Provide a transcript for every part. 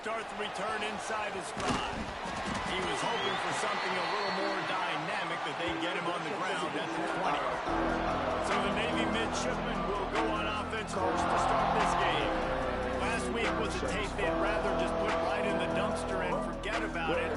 start the return inside his 5. He was hoping for something a little more dynamic, that they get him on the ground at the 20. So the Navy midshipmen will go on offense first to start this game. Last week was a tape they'd rather just put right in the dumpster and forget about it.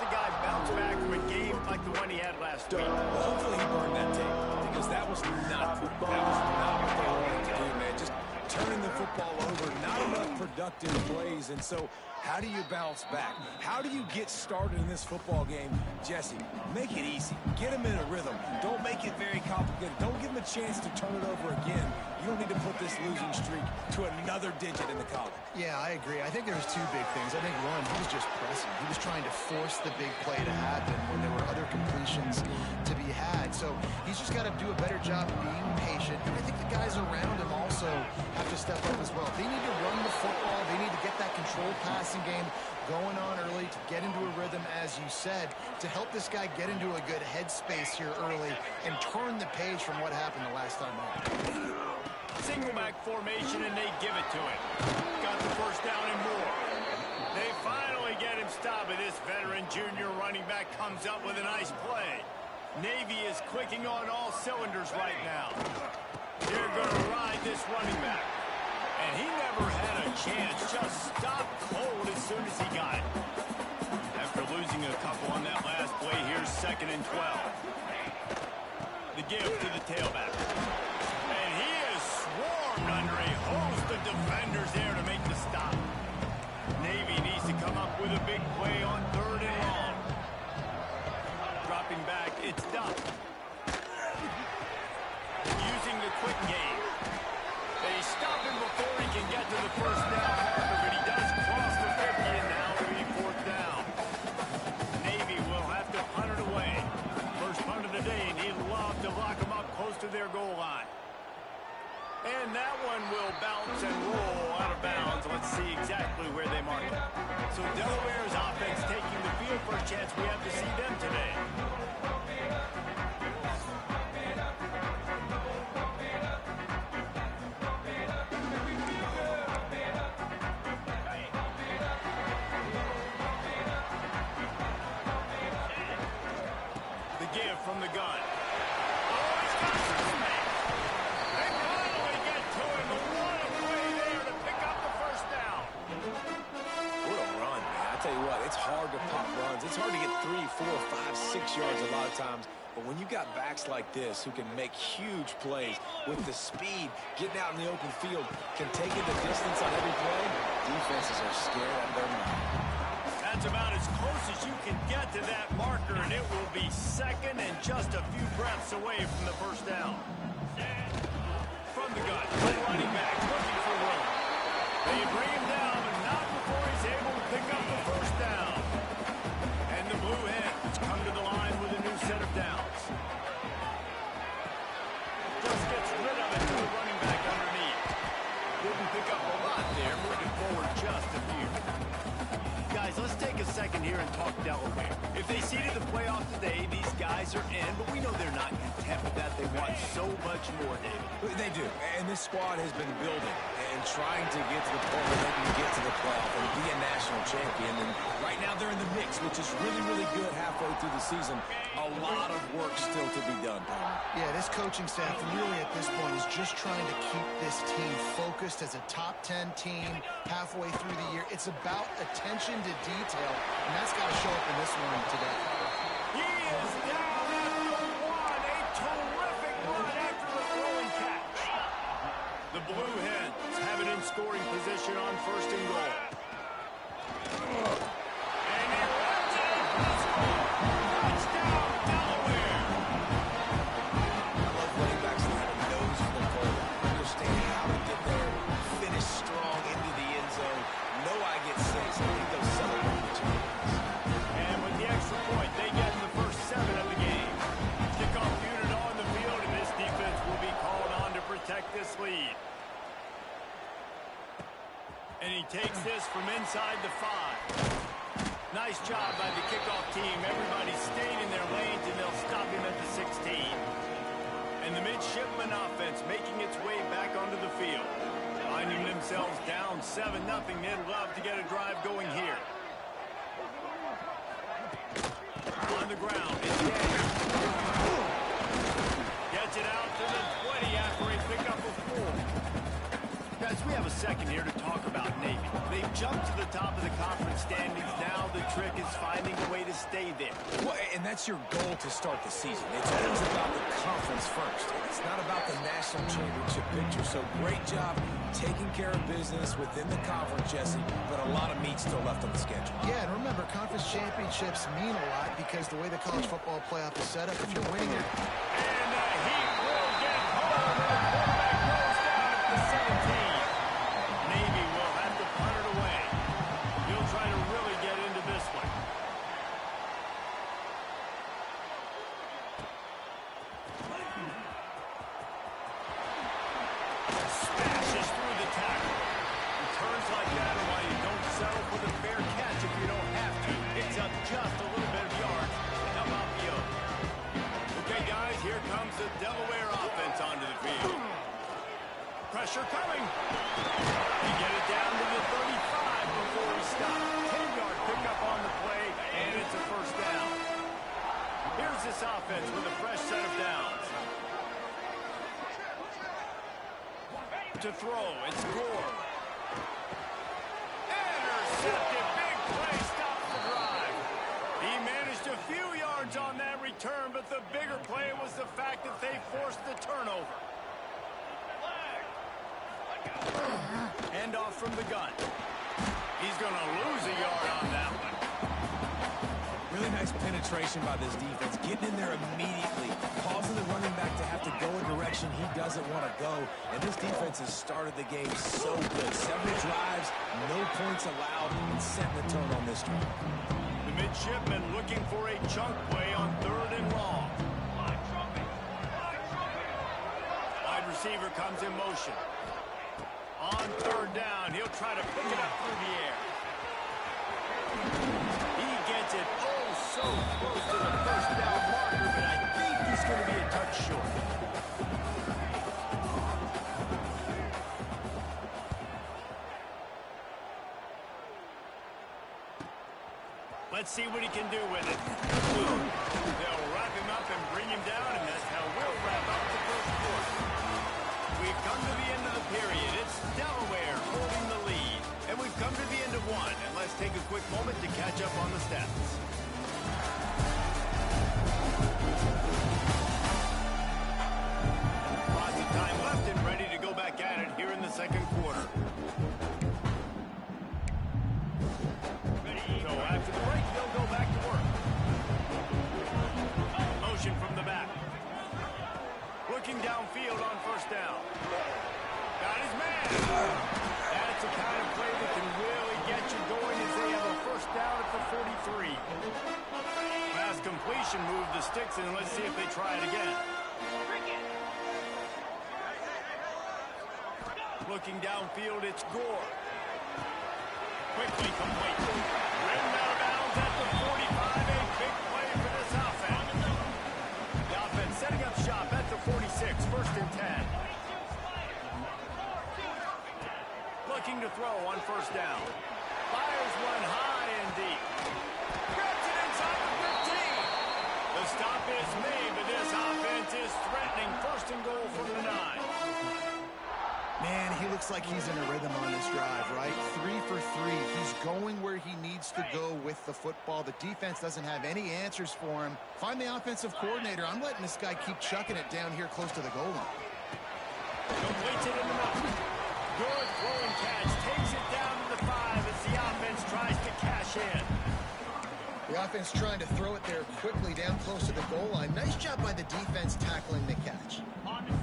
The guy bounced back from a game like the one he had last week. Well, hopefully he burned that tape, because that was not what they wanted to do, man. Just turning the football over, not enough productive plays. And so how do you bounce back? How do you get started in this football game? Jesse, make it easy. Get him in a rhythm. Don't make it very complicated. Don't give him a chance to turn it over again. You don't need to put this losing streak to another digit in the column. Yeah, I agree. I think there's two big things. I think one, he was just pressing. He was trying to force the big play to happen when there were other completions to be had. So he's just got to do a better job of being patient. And I think the guys around him also have to step up as well. They need to run the football. They need to get that controlled passing game going on early to get into a rhythm, as you said, to help this guy get into a good headspace here early and turn the page from what happened the last time out. Single back formation, and they give it to him. Got the first down and more. They finally get him stopped, but this veteran junior running back comes up with a nice play. Navy is clicking on all cylinders right now. They're going to ride this running back. And he never had a chance. Just stopped cold as soon as he got it. After losing a couple on that last play, here's 2nd and 12. The give to the tailback. And he is swarmed under a host of defenders there to make the stop. Navy needs to come up with a big play on 3rd and long. Dropping back, it's Duff. Using the quick game. They stop him before he can get to the first down marker, but he does cross the 50, and now it'll be 4th down. Navy will have to punt it away. First punt of the day, and he'd love to lock them up close to their goal line. And that one will bounce and roll out of bounds. Let's see exactly where they mark it. So Delaware's offense taking the field. First chance we have to see them today. From the gun. Oh, he's got some space. They finally get to him, but what a play there to pick up the first down. What a run, man. I tell you what, it's hard to pop runs. It's hard to get 3, 4, 5, 6 yards a lot of times. But when you got backs like this who can make huge plays with the speed, getting out in the open field, can take it the distance on every play, defenses are scared out of their mind. That's about as close as you can get to that marker, and it will be 2nd and just a few breaths away from the first down. From the gun, running back, looking for room. They bring him down, but not before he's able to pick up the first down. And the Blue Hens come to the line with a new set of downs. Just gets rid of it to the running back underneath. Didn't pick up a lot there, moving forward just a few. Guys, let's take a second here and talk Delaware. If they seeded the playoff today, these guys are in, but we know they're not content with that. They want so much more, David. They do, and this squad has been building and trying to get to the point where they can get to the playoff and be a national champion. And right now they're in the mix, which is really, really good halfway through the season. A lot of work still to be done, Palmer. Yeah, this coaching staff really at this point is just trying to keep this team focused as a top 10 team halfway through the year. It's about attention to detail, and that's got to show up in this one today. He is down after one. A terrific run after the throwing catch. The Blue Hens have it in scoring position on 1st and goal. And he runs it up for the score. Touchdown, Delaware. I love running backs that have a nose for the ball, understand how to get there, finish strong into the end zone. Know I get 6, I think they'll celebrate the champions. And with the extra point, they get in the first 7 of the game. Kickoff unit on the field, and this defense will be called on to protect this lead. And he takes this from inside the 5. Nice job by the kickoff team. Everybody stayed in their lanes, and they'll stop him at the 16. And the midshipman offense making its way back onto the field. Finding themselves down 7-0. They'd love to get a drive going here. On the ground, it's Daniel. Gets it out to the 20 after a pickup of 4. Guys, we have a second here to talk about Navy. They've jumped to the top of the conference standings. Now the trick is finding a way to stay there. Well, and that's your goal to start the season. It's always about the conference first. It's not about the national championship picture. So great job taking care of business within the conference, Jesse, but a lot of meat still left on the schedule. Yeah, and remember, conference championships mean a lot because the way the college football playoff is set up, if you're winning it. And he will get home. The quarterback goes down at the 17. Navy will have to punt it away. He'll try to really get into this one. Smashes through the tackle. Returns like that are why you don't settle for the fair catch if you don't have to. Picks up just a little bit of yards. How about the other? Okay, guys, here comes the Delaware offense onto the field. Pressure coming. They get it down to the 35 before he stops. 10-yard pickup on the play, and it's a first down. Here's this offense with a fresh set of downs. To throw, it's Gore. Intercepted, big play, stops the drive. He managed a few yards on that return, but the bigger play was the fact that they forced the turnover. Hand off from the gun. He's going to lose a yard on that one. Really nice penetration by this defense, getting in there immediately, causing the running back to have to go a direction he doesn't want to go. And this defense has started the game so good. 7 drives, no points allowed, and setting the tone on this drive. The midshipman looking for a chunk play on 3rd and long. Wide receiver comes in motion. On 3rd down, he'll try to pick it up through the air. He gets it so close to the first down marker, but I think he's going to be a touch short. Let's see what he can do with it. They'll wrap him up and bring him down, and that's how we'll wrap up the first quarter. We've come to the end of the period. It's Delaware holding the lead. And we've come to the end of one. And let's take a quick moment to catch up on the stats. Lots of time left and ready to go back at it here in the second quarter. So after the break, they'll go back to work. Motion from the back. Looking downfield on 1st down. Got his man. That's the kind of play that can really get you going as they have a 1st down at the 43. Pass completion, move the sticks, and let's see if they try it again. Looking downfield, it's Gore. Quickly complete. Rimmed out of bounds. looking to throw on first down. Fires one high and deep. Grabs it inside the 15. The stop is made, but this offense is threatening. First and goal from the 9. Man, he looks like he's in a rhythm on this drive, right? 3 for 3. He's going where he needs to go with the football. The defense doesn't have any answers for him. Find the offensive coordinator. I'm letting this guy keep chucking it down here close to the goal line. Completes it in the middle. Good throwing catch. Takes it down to the 5 as the offense tries to cash in. The offense trying to throw it there quickly down close to the goal line. Nice job by the defense tackling the catch.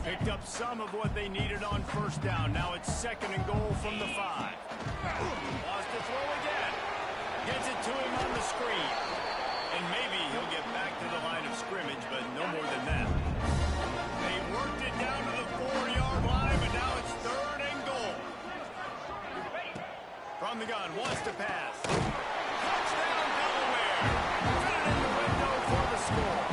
Picked up some of what they needed on first down. Now it's second and goal from the 5. Lost to throw again. Gets it to him on the screen. And maybe he'll get back to the line of scrimmage, but no more than that. They worked it down to the 4-yard line, but now it's third and goal. From the gun, wants to pass. Touchdown, Delaware. Put it in the window for the score.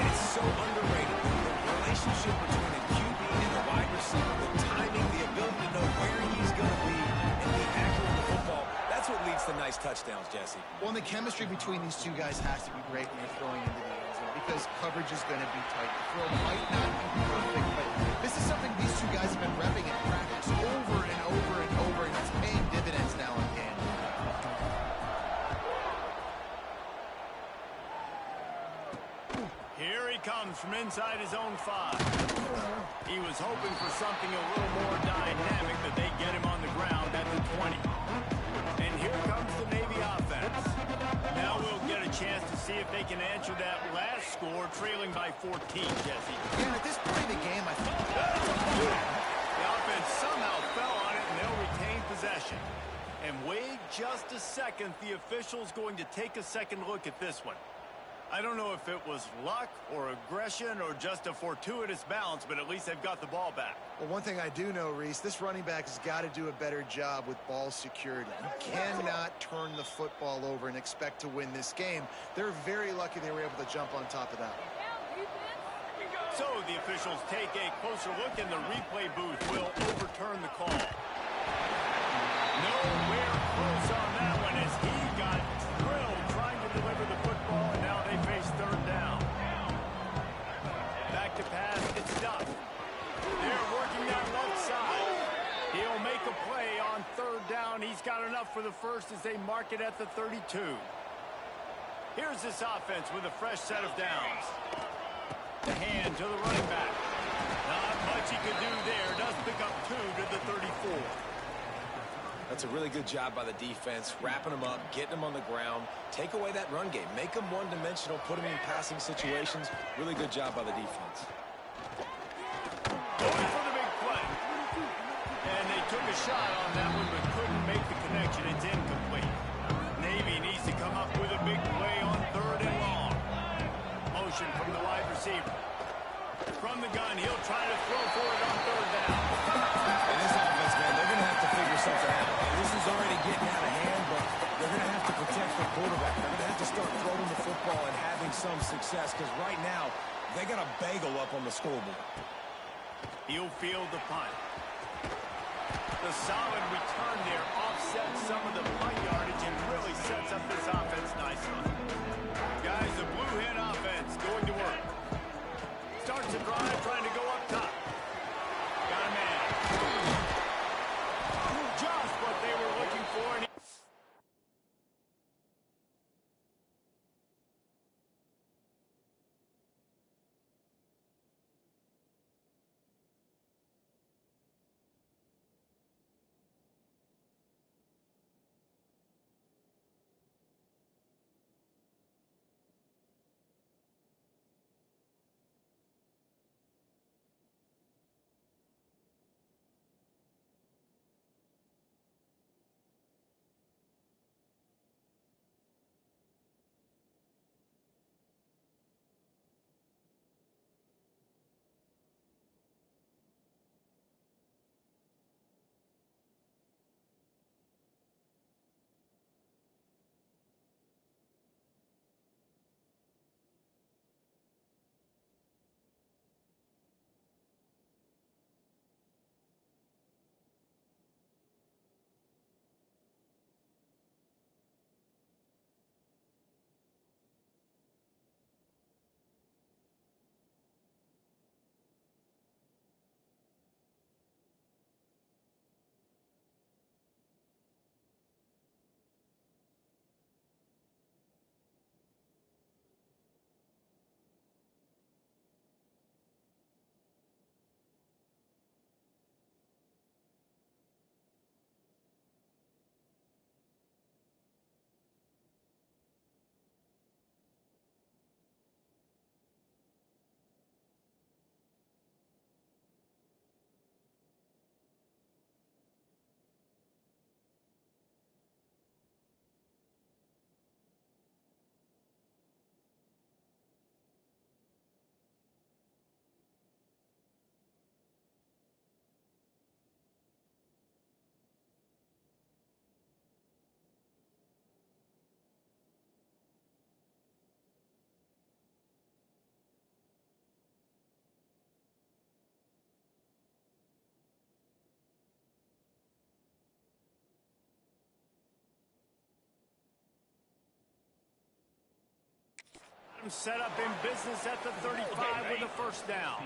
It's so underrated. The relationship between a QB and a wide receiver, the timing, the ability to know where he's going to be, and be accurate with the football, that's what leads to nice touchdowns, Jesse. Well, and the chemistry between these two guys has to be great when you're throwing into the end zone because coverage is going to be tight. The throw might not be perfect, but this is something these two guys have been repping in practice over and over and over, and it's paying dividends now on game. Here he comes from inside his own 5. He was hoping for something a little more dynamic, but they get him on the ground at the 20. And here comes the Navy offense. Now we'll get a chance to see if they can answer that last score, trailing by 14, Jesse. Yeah, at this point in the game, I think the offense somehow fell on it, and they'll retain possession. And wait just a second. The official's going to take a second look at this one. I don't know if it was luck or aggression or just a fortuitous bounce, but at least they've got the ball back. Well, one thing I do know, Reese, this running back has got to do a better job with ball security. You cannot turn the football over and expect to win this game. They're very lucky they were able to jump on top of that one. So the officials take a closer look, and the replay booth will overturn the call. Nowhere close on that one as he got drilled trying to deliver the football, and now they face third down. Back to pass, it's Duff. They're working that left side. He'll make a play on third down. He's got enough for the first as they mark it at the 32. Here's this offense with a fresh set of downs. The hand to the running back. Not much he could do there. Does pick up 2 to the 34. That's a really good job by the defense, wrapping them up, getting them on the ground, take away that run game, make them one-dimensional, put them in passing situations. Really good job by the defense. Going for the big play. And they took a shot on that one, but couldn't make the connection. It's incomplete. Navy needs to come up with a big play on third and long. Motion from the wide receiver. From the gun, he'll try to throw for it on third down. And this offense, man, they're going to have to figure something out. This is already getting out of hand, but they're going to have to protect the quarterback. They're going to have to start throwing the football and having some success because right now, they got a bagel up on the scoreboard. He'll field the punt. The solid return there offsets some of the punt yardage and really sets up this offense nicely. Guys, the blue hen offense going to work. Starts a drive trying to go up top. Got a man. Just what they were looking for. And set up in business at the 35 with a first down.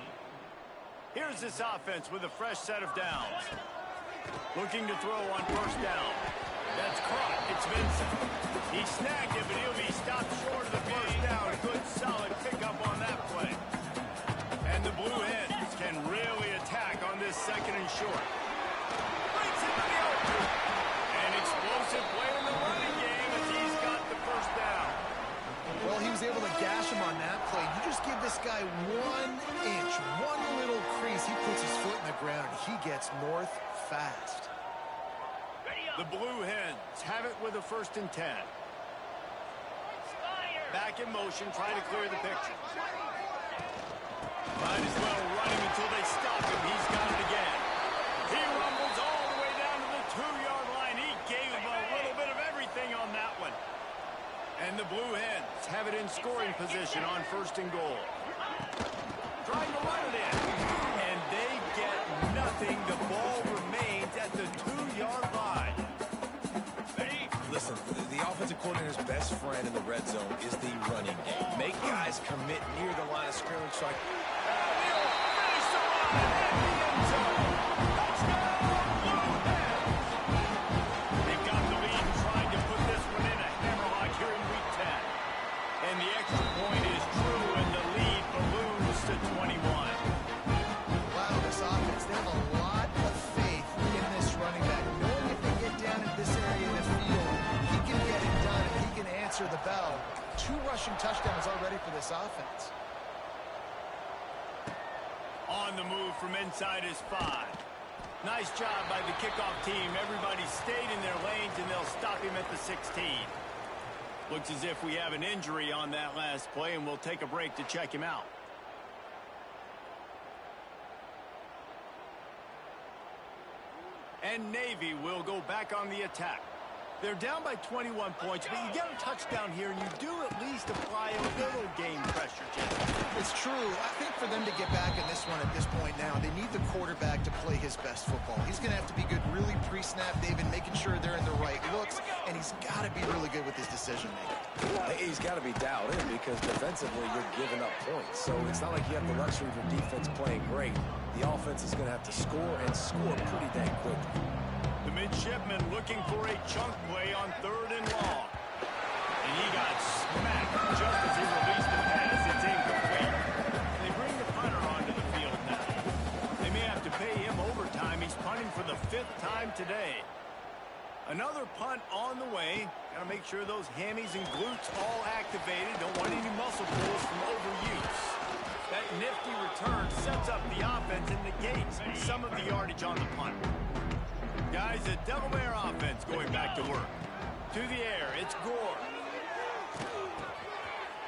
Here's this offense with a fresh set of downs. Looking to throw on first down. That's caught. It's Vincent. He snagged it, but he'll be stopped short of the first down. Good, solid pickup on that play. And the Blue Hens can really attack on this second and short. Breaks into the open. An explosive play in the running game as he's got the first down. Well, he was able to gash him on that play. You just give this guy 1 inch, one little crease. He puts his foot in the ground, and he gets north fast. The Blue Hens have it with a 1st and 10. Back in motion, trying to clear the picture. Might as well run him until they stop him. He's got it again. He rumbles all the way down to the 2-yard line. He gave him a little bit of everything on that one. And the Blue Hens have it in scoring position on 1st and goal. Trying to run it in. And they get nothing. The ball remains at the 2-yard line. Listen, the offensive coordinator's best friend in the red zone is the running game. Make guys commit near the line of scrimmage. So Finish the run at the end zone. Touchdown, Blue Hens. They've got the lead, trying to put this one in a hammerlock here in Week 10. And the extra point is true, and the lead balloons to 21. Wow, this offense, they have a lot of faith in this running back. Knowing if they get down in this area of the field, he can get it done, and he can answer the bell. 2 rushing touchdowns already for this offense. On the move from inside his 5. Nice job by the kickoff team. Everybody stayed in their lanes, and they'll stop him at the 16. Looks as if we have an injury on that last play, and we'll take a break to check him out. And Navy will go back on the attack. They're down by 21 points, but you get a touchdown here, and you do at least apply a little game pressure, Jim. It's true. I think for them to get back in this one at this point now, they need the quarterback to play his best football. He's going to have to be good really pre-snap, David, making sure they're in the right looks, and he's got to be really good with his decision-making. he's got to be dialed in because defensively you're giving up points. So it's not like you have the luxury of your defense playing great. The offense is going to have to score and score pretty dang quickly. The midshipman looking for a chunk play on 3rd and long. And he got smacked just as he released the pass. It's incomplete. They bring the punter onto the field now. They may have to pay him overtime. He's punting for the 5th time today. Another punt on the way. Got to make sure those hammies and glutes all activated. Don't want any muscle pulls from overuse. That nifty return sets up the offense and negates some of the yardage on the punt. Guys, the Delaware offense going back to work. To the air, it's Gore.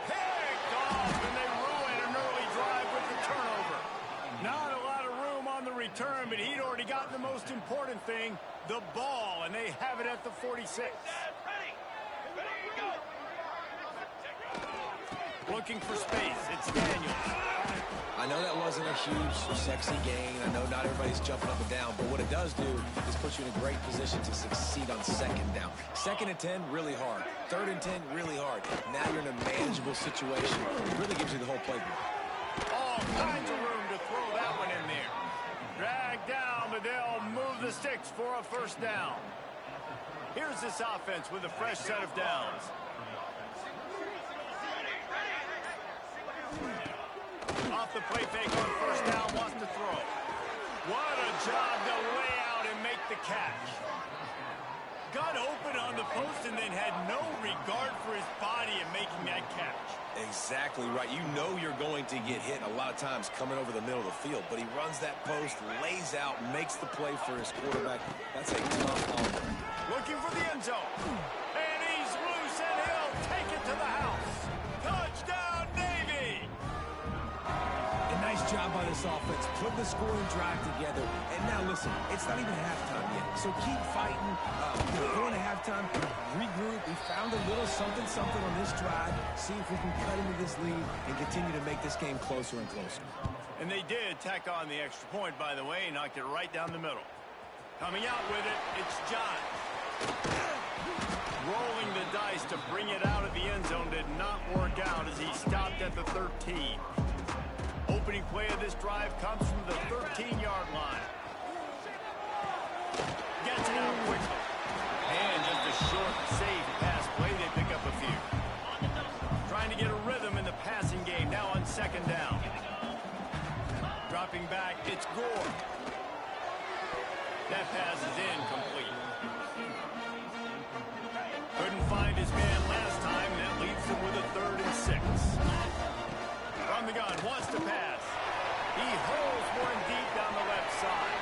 Picked off, and they ruin an early drive with the turnover. Not a lot of room on the return, but he'd already gotten the most important thing, the ball, and they have it at the 46. Looking for space, it's Daniels. I know that wasn't a huge, sexy gain. I know not everybody's jumping up and down, but what it does do is put you in a great position to succeed on 2nd down. 2nd and 10, really hard. 3rd and 10, really hard. Now you're in a manageable situation. It really gives you the whole playbook. All kinds of room to throw that one in there. Dragged down, but they'll move the sticks for a 1st down. Here's this offense with a fresh set of downs. Off the play fake on 1st down, wants to throw. What a job to lay out and make the catch. Got open on the post and then had no regard for his body in making that catch. Exactly right. You know you're going to get hit a lot of times coming over the middle of the field, but he runs that post, lays out, makes the play for his quarterback. That's a tough offer. Looking for the end zone. And he's loose, and he'll take it to the house. Touchdown, Navy! Nice job by this offense. Put the scoring drive together. And now listen, it's not even halftime yet. So keep fighting. Going to halftime, regroup. We found a little something on this drive. See if we can cut into this lead and continue to make this game closer and closer. And they did tack on the extra point, by the way. Knocked it right down the middle. Coming out with it, it's John. Rolling the dice tries to bring it out of the end zone. Did not work out as he stopped at the 13. Opening play of this drive comes from the 13-yard line. Gets it out quickly. And just a short, safe pass play. They pick up a few. Trying to get a rhythm in the passing game now on second down. Dropping back, it's Gore. That pass is incomplete. Couldn't find his man last time. That leaves him with a 3rd and 6. From the gun, wants to pass. He holds one deep down the left side.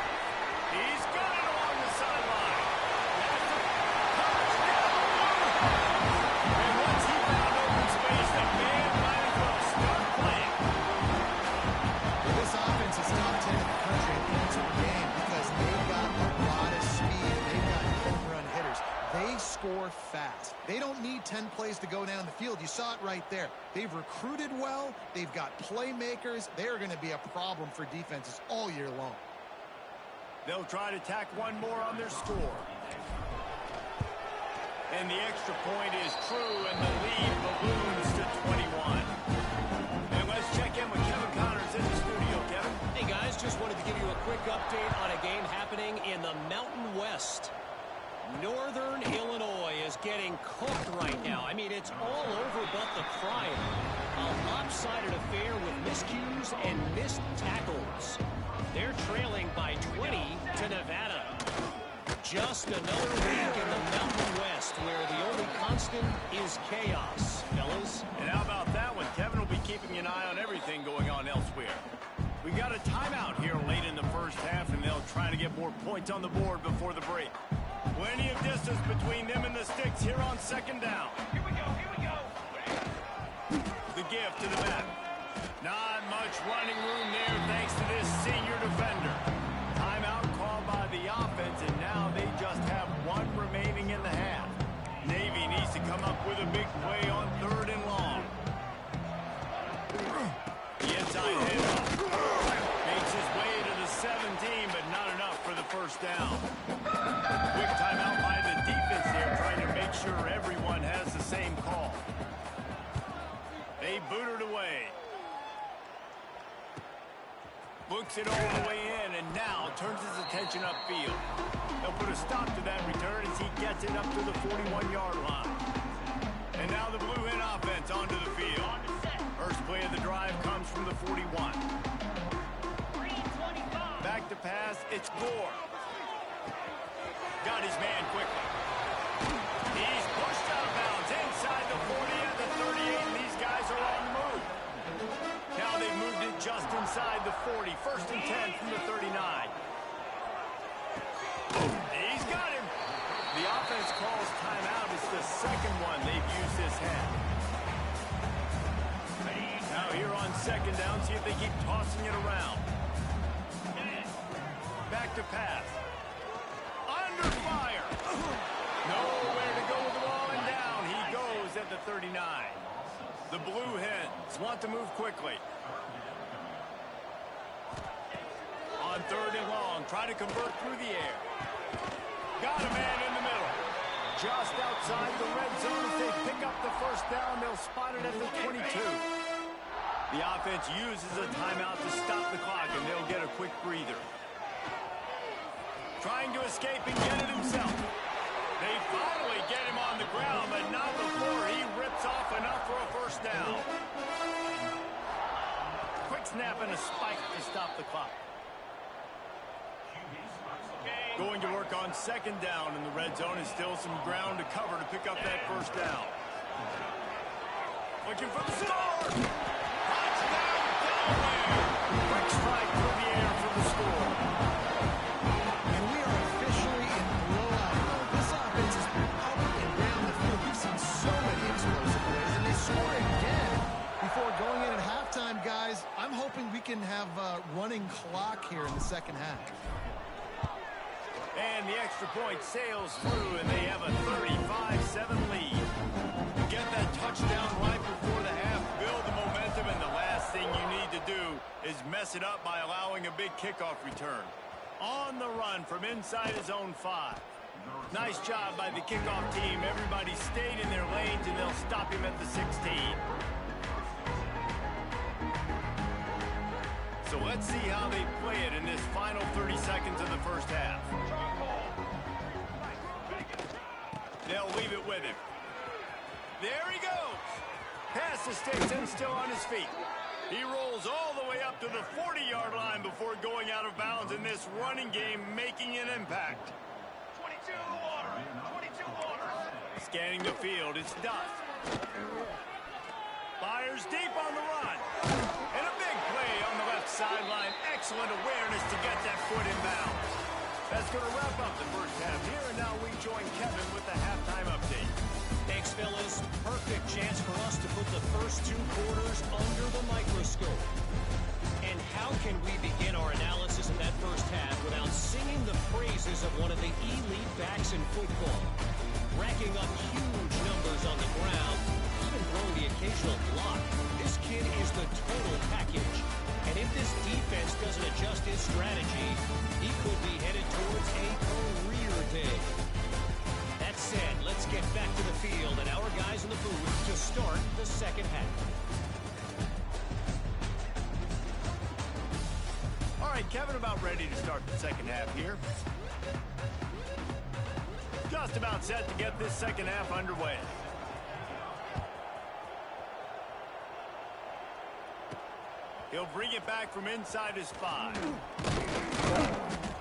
He's got it along the sideline. That's a touchdown. And once he found open space, the man might as well start playing. This offense is top 10 in the country in points per game because they've got a lot of speed. They've got home run hitters. They score fast. They don't need 10 plays to go down the field. You saw it right there. They've recruited well. They've got playmakers. They're going to be a problem for defenses all year long. They'll try to tack one more on their score. And the extra point is true, and the lead balloons to 21. And let's check in with Kevin Connors in the studio. Kevin? Hey, guys, just wanted to give you a quick update on a game happening in the Mountain West. Northern Illinois is getting cooked right now. I mean, it's all over but the crying. A lopsided affair with miscues and missed tackles. They're trailing by 20 to Nevada. Just another week in the Mountain West where the only constant is chaos, fellas. And how about that one? Kevin will be keeping an eye on everything going on elsewhere. We got a timeout here late in the first half, and they'll try to get more points on the board before the break. Plenty of distance between them and the sticks here on second down. Here we go, here we go. The gift to the back. Not much running room there thanks to this senior defender. Timeout called by the offense, and now they just have one remaining in the half. Navy needs to come up with a big play on 3rd and long. The inside handoff. Makes his way to the 17, but not enough for the first down. Quick timeout by the defense there, trying to make sure everyone has the same call. They boot it away. Looks it all the way in, and now turns his attention upfield. They'll put a stop to that return as he gets it up to the 41-yard line. And now the Blue Hen offense onto the field. First play of the drive comes from the 41. Back to pass, it's Gore. Got his man quickly. He's pushed out of bounds inside the 40 and the 38, and these guys are on the move. Now they've moved it just inside the 40. 1st and 10 from the 39. He's got him. The offense calls timeout. It's the second one they've used this half. Now here on second down, see if they keep tossing it around. Back to pass. Under fire. Nowhere to go with the ball, and down he goes at the 39. The Blue Hens want to move quickly. On 3rd and long, try to convert through the air. Got a man in the middle. Just outside the red zone. If they pick up the first down, they'll spot it at the 22. The offense uses a timeout to stop the clock, and they'll get a quick breather. Trying to escape and get it himself. They finally get him on the ground, but not before he rips off enough for a first down. Quick snap and a spike to stop the clock. Going to work on second down in the red zone, is still some ground to cover to pick up that first down. Looking for the score! Touchdown, Delaware! Quick strike through the air for the score. And we are officially in blowout mode. This offense has been up and down the field. We've seen so many explosive plays, and they score again before going in at halftime, guys. I'm hoping we can have a running clock here in the second half. And the extra point sails through, and they have a 35-7 lead. Get that touchdown right before the half, build the momentum, and the last thing you need to do is mess it up by allowing a big kickoff return. On the run from inside his own 5. Nice job by the kickoff team. Everybody stayed in their lanes, and they'll stop him at the 16. So let's see how they play it in this final 30 seconds of the first half. They'll leave it with him. There he goes. Past the sticks and still on his feet. He rolls all the way up to the 40-yard line before going out of bounds in this running game, making an impact. 22 order. Scanning the field, it's Duff. Fires deep on the run. And a big play on the left sideline. Excellent awareness to get that foot in bounds. That's going to wrap up the first half here, and now we join Kevin with the halftime update. Thanks, fellas. Perfect chance for us to put the first 2 quarters under the microscope. And how can we begin our analysis of that first half without singing the praises of one of the elite backs in football? Racking up huge numbers on the ground, even throwing the occasional block. This kid is the total package. And if this defense doesn't adjust his strategy, he could be headed towards a career day. That said, let's get back to the field and our guys in the booth to start the second half. All right, Kevin, about ready to start the second half here. Just about set to get this second half underway. He'll bring it back from inside his 5.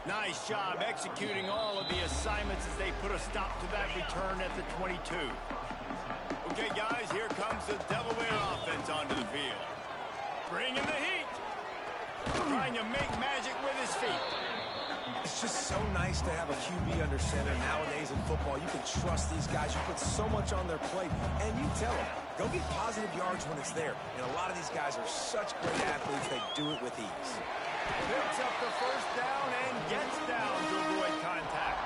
Nice job executing all of the assignments as they put a stop to that return at the 22. Okay, guys, here comes the Delaware offense onto the field. Bringing the heat. Trying to make magic with his feet. It's just so nice to have a QB under center nowadays in football. You can trust these guys. You put so much on their plate, and you tell them, go get positive yards when it's there. And a lot of these guys are such great athletes, they do it with ease. Picks up the first down and gets down to avoid contact.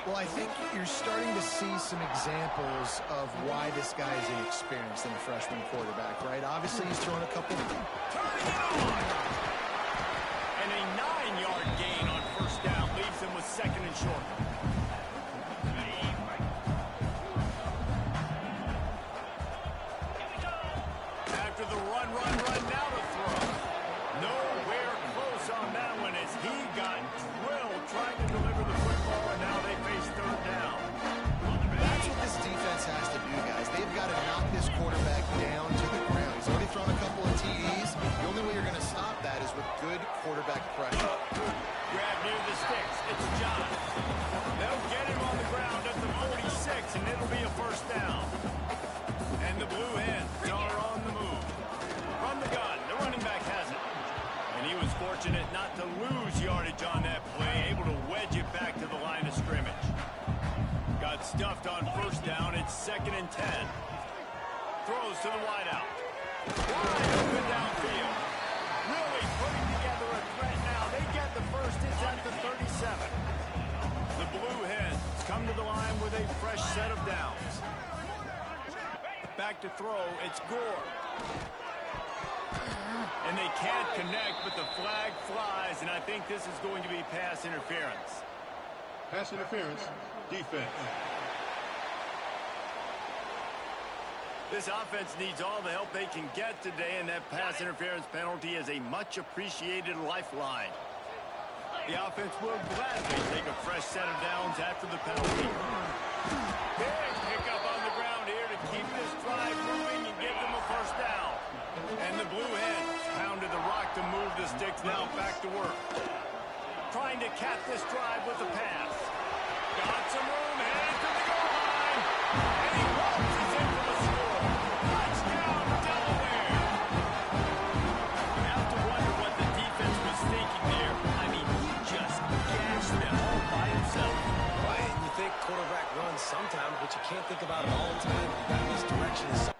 Well, I think you're starting to see some examples of why this guy is inexperienced in a freshman quarterback, right? Obviously, he's thrown a couple. Turning it on! And a 9-yard gain on first down leaves him with second and short. After the run, now to throw. Nowhere close on that one as he got drilled trying to deliver the football, and now they face third down. That's what this defense has to do, guys. They've got to knock this quarterback down to the ground. He's already thrown a couple of TDs. The only way you're going to stop that is with good quarterback pressure. Grab near the sticks. It's John. They'll get him on the ground at the 46, and it'll be a first down. And the Blue Hens are on the move. From the gun, the running back has it. And he was fortunate not to lose yardage on that play, able to wedge it back to the line of scrimmage. Got stuffed on first down. It's 2nd and 10. Throws to the wideout. Wide open downfield. Really putting together a threat now. They get the first. It's at the 37. The Blue Hens come to the line with a fresh set of downs. Back to throw. It's Gore. And they can't connect, but the flag flies, and I think this is going to be pass interference. Pass interference, defense. This offense needs all the help they can get today, and that pass interference penalty is a much-appreciated lifeline. The offense will gladly take a fresh set of downs after the penalty. Big pickup on the ground here to keep this drive moving and give them a first down. And the Blue Hens pounded the rock to move the sticks, now back to work. Trying to cap this drive with a pass. Got some room, headed to the goal line. And he walks us in for the score. Touchdown, Delaware. You have to wonder what the defense was thinking there. I mean, he just gashed them all by himself. Right, and you think quarterback runs sometimes, but you can't think about it all the time. You got this direction.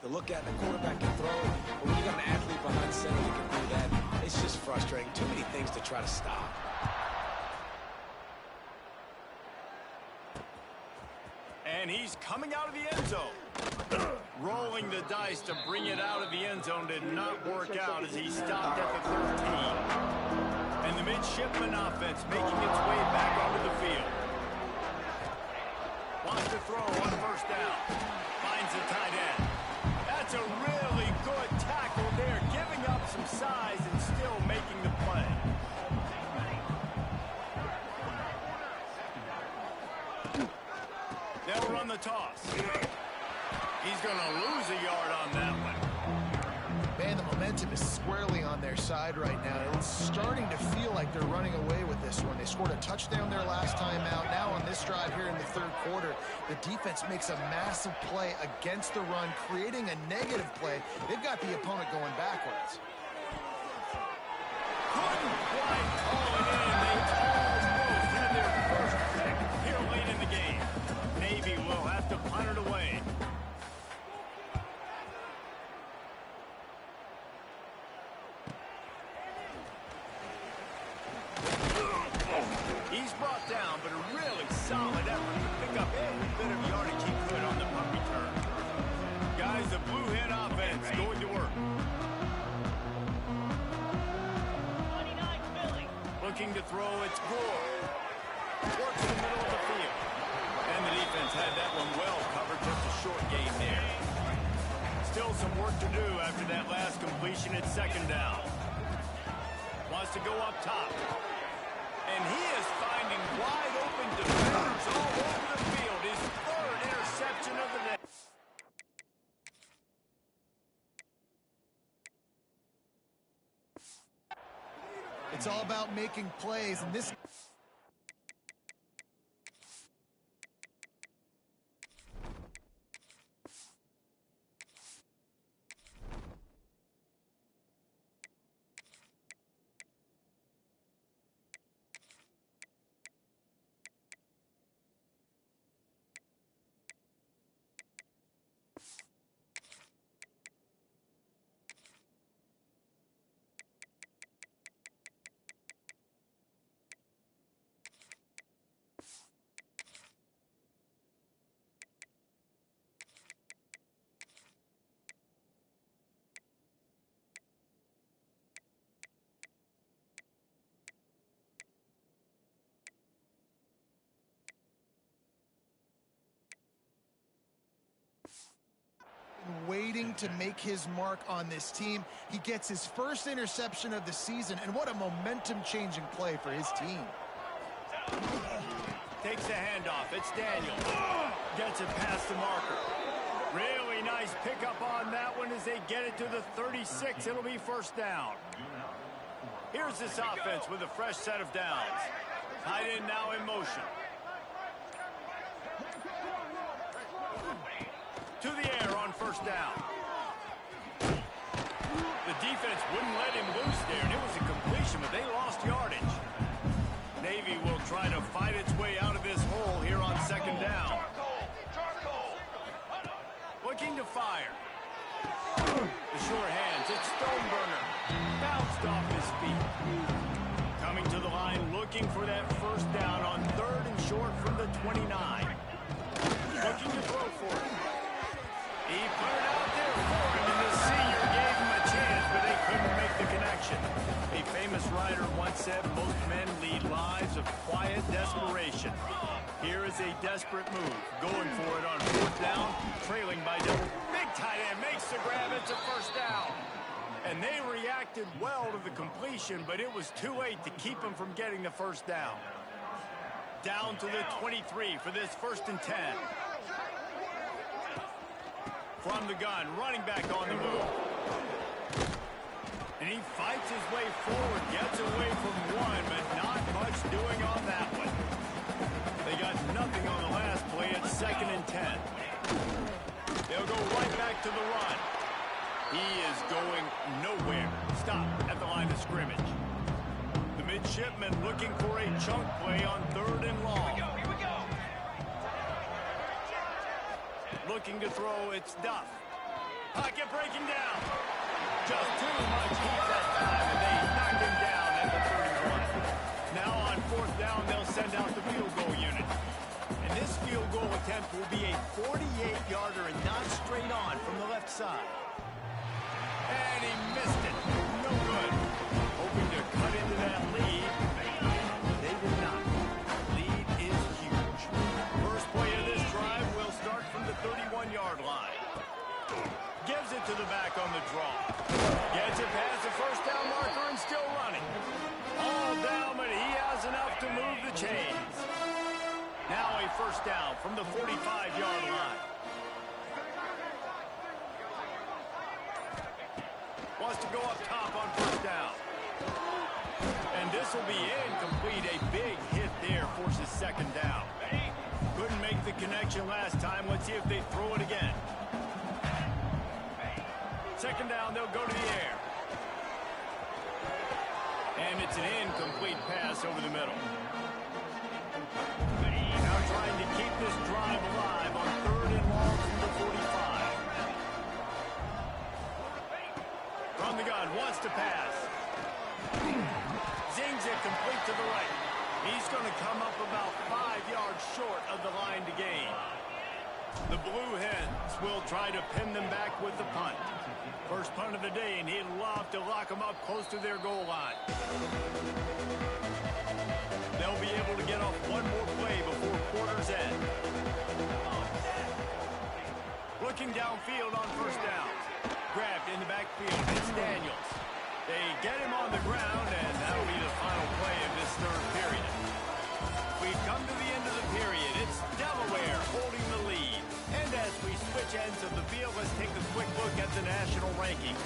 to look at. The quarterback can throw it, but when you got an athlete behind center that can do that, it's just frustrating. Too many things to try to stop. And he's coming out of the end zone. Rolling the dice to bring it out of the end zone did not work out as he stopped at the 13. And the midshipman offense making its way back onto the field. Wants to throw on first down. Finds the tight end. That's a really good tackle there, giving up some size and still making the play. They'll run the toss. He's going to lose a yard on that one. Man, the momentum is squarely on their side right now. It's starting to feel like they're running away with this one. They scored a touchdown their last time out. Now on this drive here in the third quarter, the defense makes a massive play against the run, creating a negative play. They've got the opponent going backwards. Couldn't quite call it in. They almost had their first pick here late in the game. Navy will have to punt it away. He's brought down, but a really solid effort to pick up every bit of yardage he could on the punt return. Guys, the blue hen offense going to work. Looking to throw, it's Gore. Works in the middle of the field. And the defense had that one well covered, just a short gain there. Still some work to do after that last completion at second down. Wants to go up top. And he is finding wide open defenders all over the field. His third interception of the day. It's all about making plays, and this... waiting to make his mark on this team. He gets his first interception of the season, and what a momentum-changing play for his team. Takes the handoff. It's Daniel. Gets it past the marker. Really nice pickup on that one as they get it to the 36. It'll be first down. Here's this offense with a fresh set of downs. Tight end now in motion. To the air on first down. The defense wouldn't let him loose there, and it was a completion, but they lost yardage. Navy will try to fight its way out of this hole here on second down. Looking to fire. The short hands, it's Stoneburner. Bounced off his feet. Coming to the line, looking for that first down on third and short from the 29. Looking to throw for it. He put it out there for him, and the senior gave him a chance, but they couldn't make the connection. A famous writer once said, most men lead lives of quiet desperation. Here is a desperate move, going for it on fourth down, trailing by double. Big tight end makes the grab, it's a first down. And they reacted well to the completion, but it was too late to keep him from getting the first down. Down to the 23 for this first and 10. From the gun, running back on the move. And he fights his way forward, gets away from one, but not much doing on that one. They got nothing on the last play at second and 10. They'll go right back to the run. He is going nowhere. Stop at the line of scrimmage. The midshipman looking for a chunk play on third and long. Here we go. Looking to throw, it's Duff. Pocket breaking down. Just too much heat that time, and they knocked him down at the 31. Now on 4th down, they'll send out the field goal unit. And this field goal attempt will be a 48-yarder and not straight on from the left side. And he missed it. No good. Hoping to cut into that lead. They did not. Lead is huge. First play of this drive will start from the 31-yard line. Gives it to the back on the draw. Gets it past the first down marker and still running. All down, but he has enough to move the chains. Now a first down from the 45-yard line. Wants to go up top on first down. And this will be incomplete. A big hit there forces second down. Couldn't make the connection last time. Let's see if they throw it again. Second down, they'll go to the air. And it's an incomplete pass over the middle. Now trying to keep this drive alive on 3rd and long from the 45. From the gun, wants to pass. Zings it complete to the right. He's going to come up about 5 yards short of the line to gain. The Blue Hens will try to pin them back with the punt. First punt of the day, and he'd love to lock them up close to their goal line. They'll be able to get off one more play before quarter's end. Looking downfield on first down. Grabbed in the backfield. It's Daniels. They get him on the ground, and that'll be the final play of this 3rd period. We come to the end of the period. It's Delaware holding the lead. And as we switch ends of the field, let's take a quick look at the national rankings.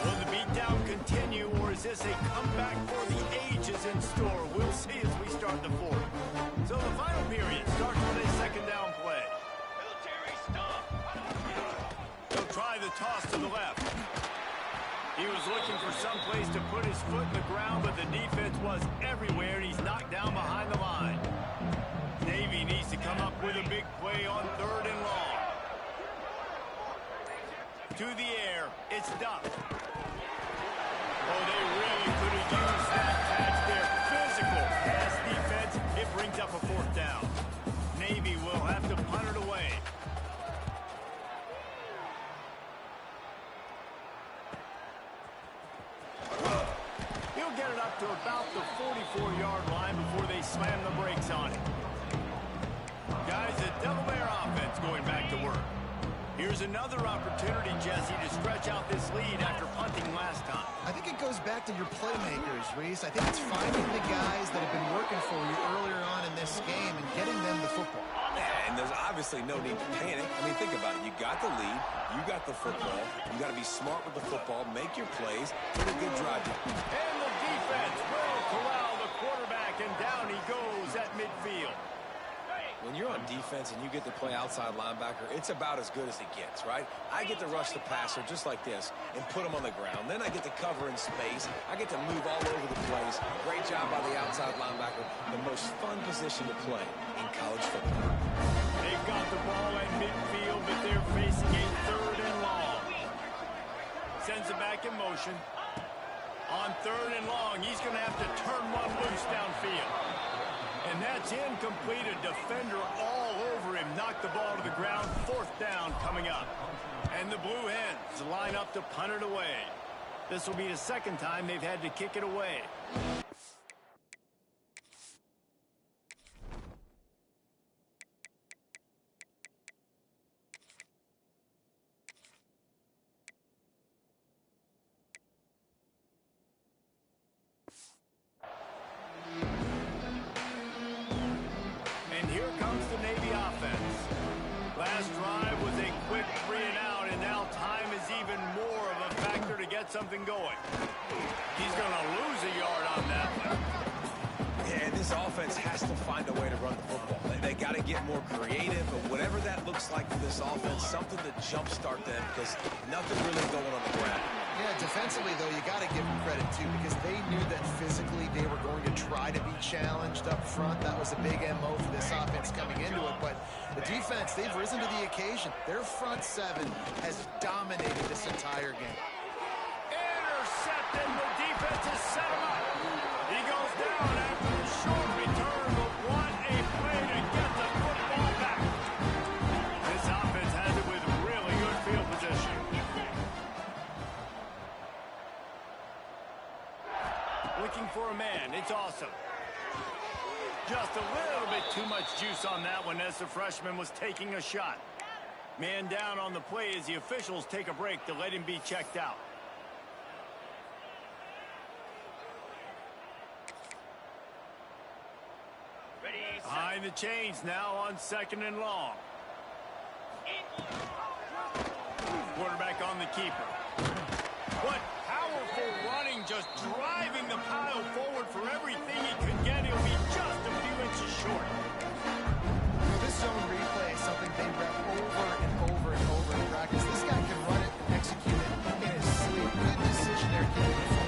Will the beatdown continue, or is this a comeback for the ages in store? We'll see as we start the 4th. So the final period starts with a second down play. Military stop. He'll try the toss to the left. He was looking for some place to put his foot in the ground, but the defense was everywhere, and he's knocked down behind the line. Navy needs to come up with a big play on 3rd and long. To the air, it's Duck. Oh, they really could have used that patch there. Physical pass defense. It brings up a 4th down. Navy will have to punt it away. He'll get it up to about the 44-yard line before they slam the brakes on it. Guys, the Delaware offense going back to work. Here's another opportunity, Jesse, to stretch out this lead after punting last time. I think it goes back to your playmakers, Reese. I think it's finding the guys that have been working for you earlier on in this game and getting them the football. Yeah, and there's obviously no need to panic. I mean, think about it. You got the lead. You got the football. You got to be smart with the football. Make your plays. Put a good drive. And the defense will corral the quarterback, and down he goes at midfield. When you're on defense and you get to play outside linebacker, it's about as good as it gets, right? I get to rush the passer just like this and put him on the ground. Then I get to cover in space. I get to move all over the place. Great job by the outside linebacker. The most fun position to play in college football. They've got the ball at midfield, but they're facing a 3rd and long. Sends it back in motion. On 3rd and long, he's going to have to turn one loose downfield. And that's incomplete. A defender all over him. Knocked the ball to the ground. 4th down coming up. And the Blue Hens line up to punt it away. This will be the 2nd time they've had to kick it away. Last drive was a quick 3 and out, and now time is even more of a factor to get something going. He's going to lose a yard on that one. Yeah, this offense has to find a way to run the football. They got to get more creative, but whatever that looks like for this offense, something to jumpstart them because nothing really going on the ground. Yeah, defensively, though, you got to give them credit, too, because they knew that physically they were going to try to be challenged up front. That was a big MO for this offense coming into it. But the defense, they've risen to the occasion. Their front seven has dominated this entire game. Intercepted. The defense has set him up. He goes down after the short return, but what a play to get the football back. This offense has it with really good field position. Looking for a man. It's awesome. Just a little bit too much juice on that one as the freshman was taking a shot. Man down on the play as the officials take a break to let him be checked out. Behind the chains now on 2nd and long. Quarterback on the keeper. What powerful running, just driving the pile forward for everything he could get. He'll be just a few inches short. This zone replay is something they rep over and over and over in practice. This guy can run it and execute it in his sleep. Good decision there, keeping it from.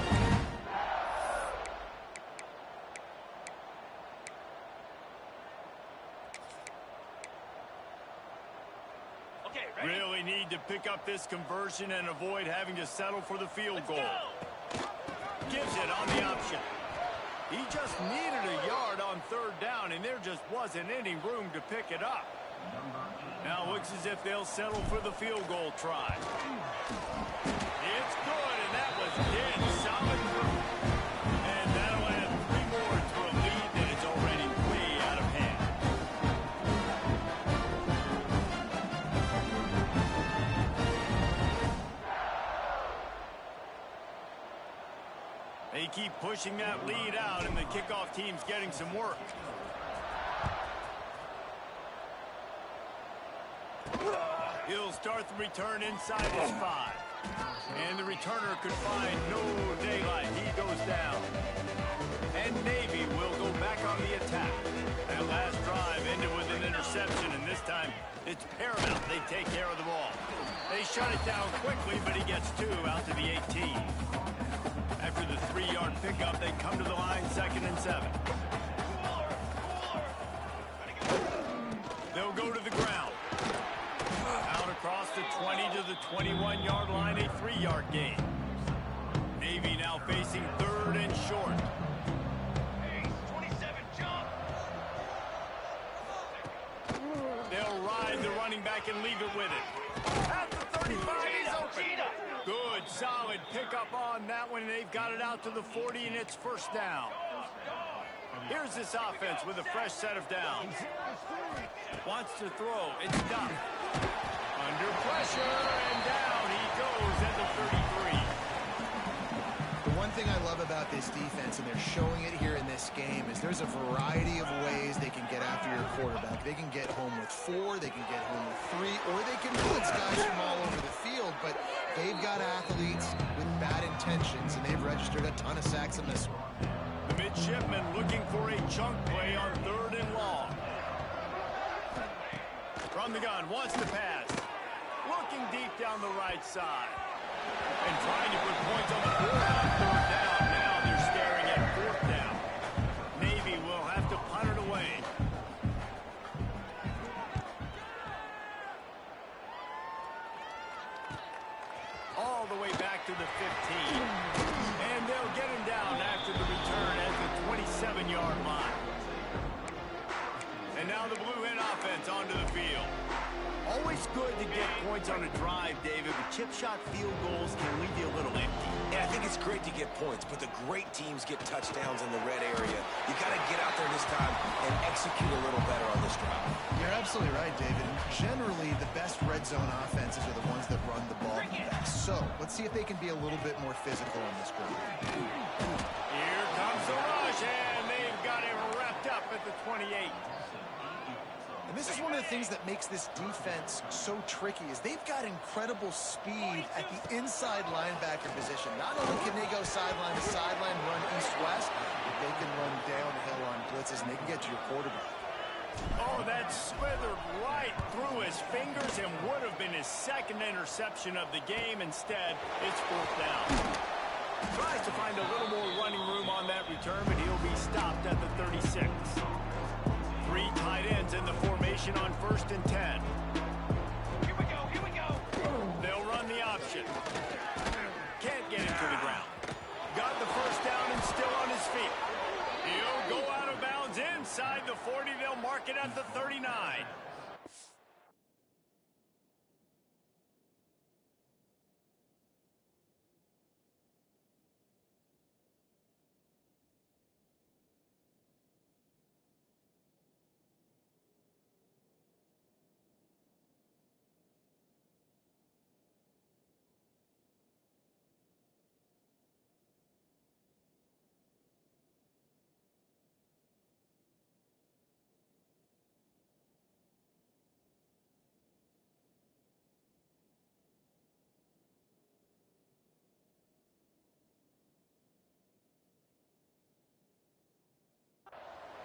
Really need to pick up this conversion and avoid having to settle for the field goal. Gives it on the option. He just needed a yard on 3rd down, and there just wasn't any room to pick it up. Now looks as if they'll settle for the field goal try. It's good, and that was dead solid through. And that'll add 3 more to a lead that is already way out of hand. They keep pushing that lead out, and the kickoff team's getting some work. He'll start the return inside his 5. And the returner could find no daylight. He goes down. And Navy will go back on the attack. That last drive ended with an interception, and this time it's paramount they take care of the ball. They shut it down quickly, but he gets 2 out to the 18. After the 3-yard pickup, they come to the line 2nd and 7. They'll go to the ground. Out across the 20 to the 21-yard line, a 3-yard gain. Navy now facing 3rd and short. 27, jump. They'll ride the running back and leave it with it. At the 35, he's open. Good, solid pickup on that one. They've got it out to the 40, and it's 1st down. Here's this offense with a fresh set of downs. Wants to throw. It's done. Under pressure, and down he goes at the 33. The one thing I love about this defense, and they're showing it here in this game, is there's a variety of ways they can get after your quarterback. They can get home with 4, they can get home with 3, or they can blitz guys from all over the field. But they've got athletes with bad intentions, and they've registered a ton of sacks in this one. The midshipman looking for a chunk play on 3rd and long. From the gun, wants to pass. Looking deep down the right side. And trying to put points on the board on 3rd down. Now they're staring at 4th down. Navy will have to punt it away. All the way back to the 15. And they'll get him down after the return at the 27-yard line. And now the Blue Hen offense onto the field. Always good to get points on a drive, David, but chip shot field goals can leave you a little empty. Yeah, I think it's great to get points, but the great teams get touchdowns in the red area. You got to get out there this time and execute a little better on this drive. You're absolutely right, David. Generally, the best red zone offenses are the ones that run the ball the best. So let's see if they can be a little bit more physical on this drive. Here comes the rush, and they've got him wrapped up at the 28. And this is one of the things that makes this defense so tricky is they've got incredible speed at the inside linebacker position. Not only can they go sideline to sideline, run east-west, but they can run downhill on blitzes, and they can get to your quarterback. Oh, that slithered right through his fingers and would have been his second interception of the game. Instead, it's fourth down. Tries to find a little more running room on that return, but he'll be stopped at the 36. Three tight ends in the formation on 1st and 10. Here we go, here we go. They'll run the option. Can't get him to the ground. Got the first down and still on his feet. He'll go out of bounds inside the 40. They'll mark it at the 39.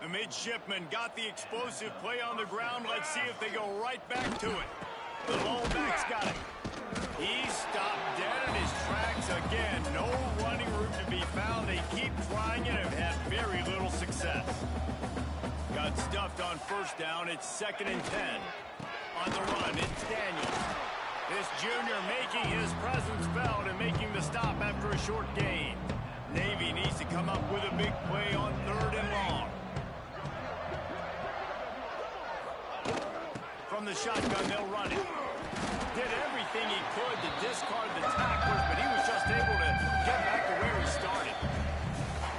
The midshipman got the explosive play on the ground. Let's see if they go right back to it. The lone back's got it. He stopped dead in his tracks again. No running room to be found. They keep trying it and have had very little success. Got stuffed on first down. It's 2nd and 10. On the run, it's Daniels. This junior making his presence felt and making the stop after a short gain. Navy needs to come up with a big play on 3rd and long. From the shotgun, they'll run it. Did everything he could to discard the tacklers, but he was just able to get back to where he started.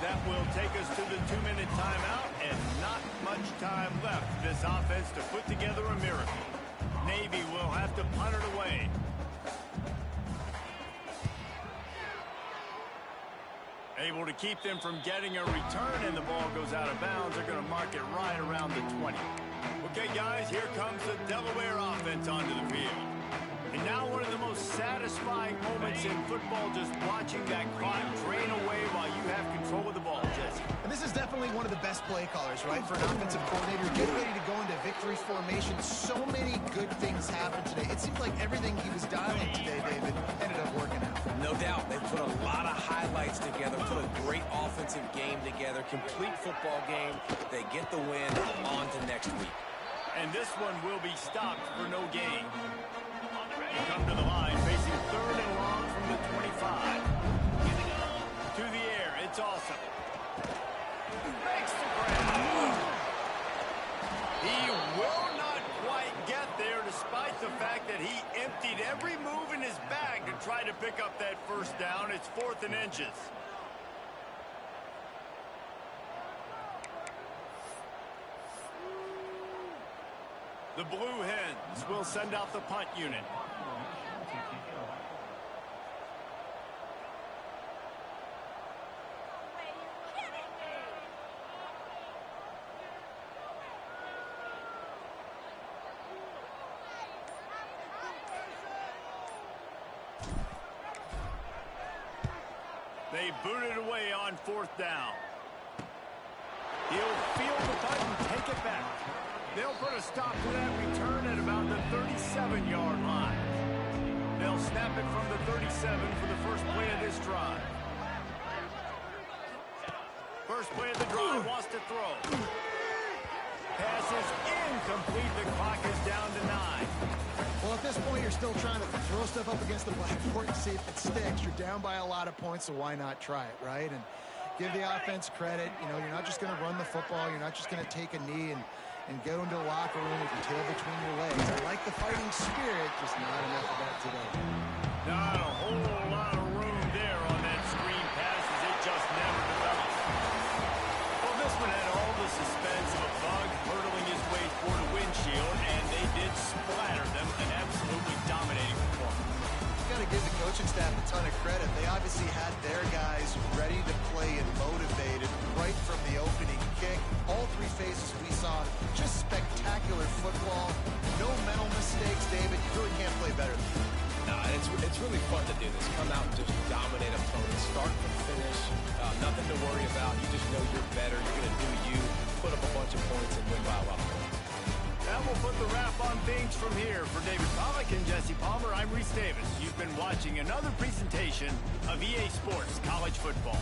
That will take us to the 2-minute timeout, and not much time left for this offense to put together a miracle. Navy will have to punt it away. Able to keep them from getting a return, and the ball goes out of bounds. They're going to mark it right around the 20. Okay, guys, here comes the Delaware offense onto the field. And now one of the most satisfying moments in football, just watching that clock drain away while you have control of the ball, Jesse. And this is definitely one of the best play callers, right, for an offensive coordinator. Get ready to go into victory formation. So many good things happened today. It seems like everything he was dialing today, David, ended up working out. No doubt. They put a lot of highlights together, put a great offensive game together, complete football game. They get the win. On to next week. And this one will be stopped for no gain. They come to the line, facing 3rd and long from the 25. To the air, it's awesome. Makes the grab. He will not quite get there, despite the fact that he emptied every move in his bag to try to pick up that first down. It's 4th and inches. The Blue Hens will send out the punt unit. They boot it away on 4th down. He'll field the punt and take it back. They'll put a stop to that return at about the 37-yard line. They'll snap it from the 37 for the first play of this drive. First play of the drive, wants to throw. Pass is incomplete. The clock is down to 9. Well, at this point, you're still trying to throw stuff up against the blackboard and see if it sticks. You're down by a lot of points, so why not try it, right? And give the offense credit. You know, you're not just going to run the football. You're not just going to take a knee and go into the locker room with your tail between your legs. I like the fighting spirit, just not enough of that today. Not a whole lot of room there on that screen pass, as it just never develops. Well, this one had all the suspense of a bug hurtling his way toward a windshield, and they did splatter them, an absolutely dominating performance. You got to give the coaching staff a ton of credit. They obviously had their guys ready to play and motivated right from the opening kick. All 3 phases we saw, just spectacular football. No mental mistakes, David. You really can't play better than that. No, it's really fun to do this. Come out and just dominate opponents, start to finish. Nothing to worry about. You just know you're better. You're going to do you, put up a bunch of points, and win by a lot of points. things from here. For David Pollack and Jesse Palmer, I'm Reese Davis. You've been watching another presentation of EA Sports College Football.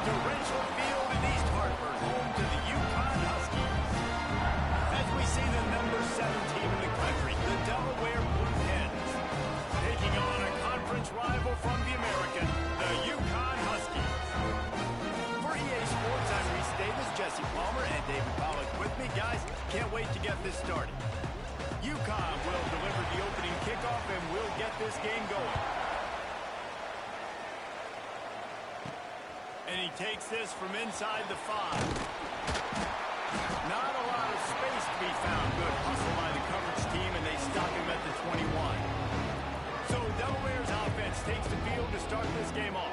to Richland Field in East Hartford, home to the Yukon Huskies. As we see the number 7 team in the country, the Delaware Blue Hens, taking on a conference rival from the American, the Yukon Huskies. For EA Sports, I'm Reese Davis, Jesse Palmer, and David Pollack with me. Guys, can't wait to get this started. Yukon will deliver the opening kickoff, and we'll get this game going. And he takes this from inside the 5. Not a lot of space to be found. Good hustle by the coverage team, and they stop him at the 21. So Delaware's offense takes the field to start this game off.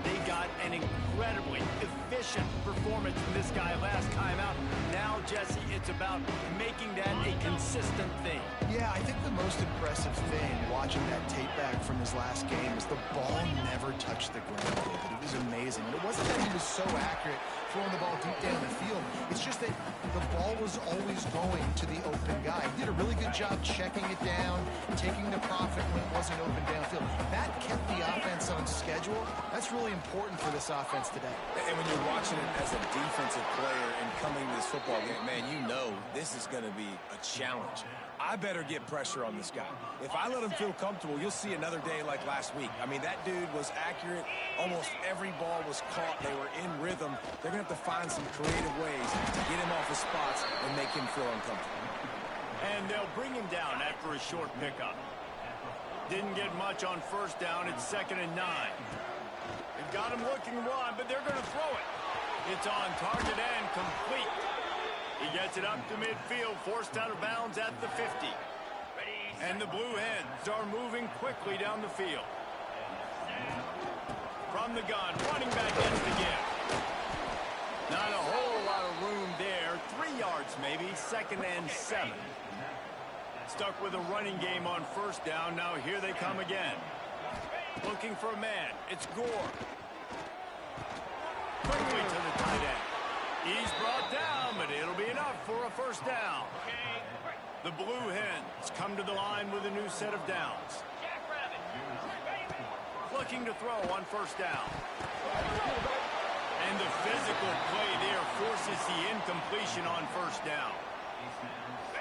They got an incredibly efficient performance from this guy last time out. Now, Jesse, it's about making that a consistent thing. Yeah, I think the most impressive thing watching that tape back from his last game is the ball never touched the ground, David. It was amazing. And it wasn't that he was so accurate throwing the ball deep down the field. It's just that the ball was always going to the open guy. He did a really good job checking it down, taking the profit when it wasn't open downfield. That kept the offense on schedule. That's really important for this offense today. And when you're watching it as a defensive player and coming to this football game, man, you know this is going to be a challenge. I better get pressure on this guy. If I let him feel comfortable, you'll see another day like last week. I mean, that dude was accurate. Almost every ball was caught. They were in rhythm. They're going to have to find some creative ways to get him off his spots and make him feel uncomfortable. And they'll bring him down after a short pickup. Didn't get much on first down. It's 2nd and 9. They've got him looking wide, but they're going to throw it. It's on target and complete. He gets it up to midfield, forced out of bounds at the 50. And the Blue Hens are moving quickly down the field. From the gun, running back gets the gift. Not a whole lot of room there. 3 yards maybe, 2nd and 7. Stuck with a running game on first down. Now here they come again. Looking for a man. It's Gore. Quickly to the tight end. He's brought down, but it'll be enough for a first down. The Blue Hens come to the line with a new set of downs. Looking to throw on first down. And the physical play there forces the incompletion on first down.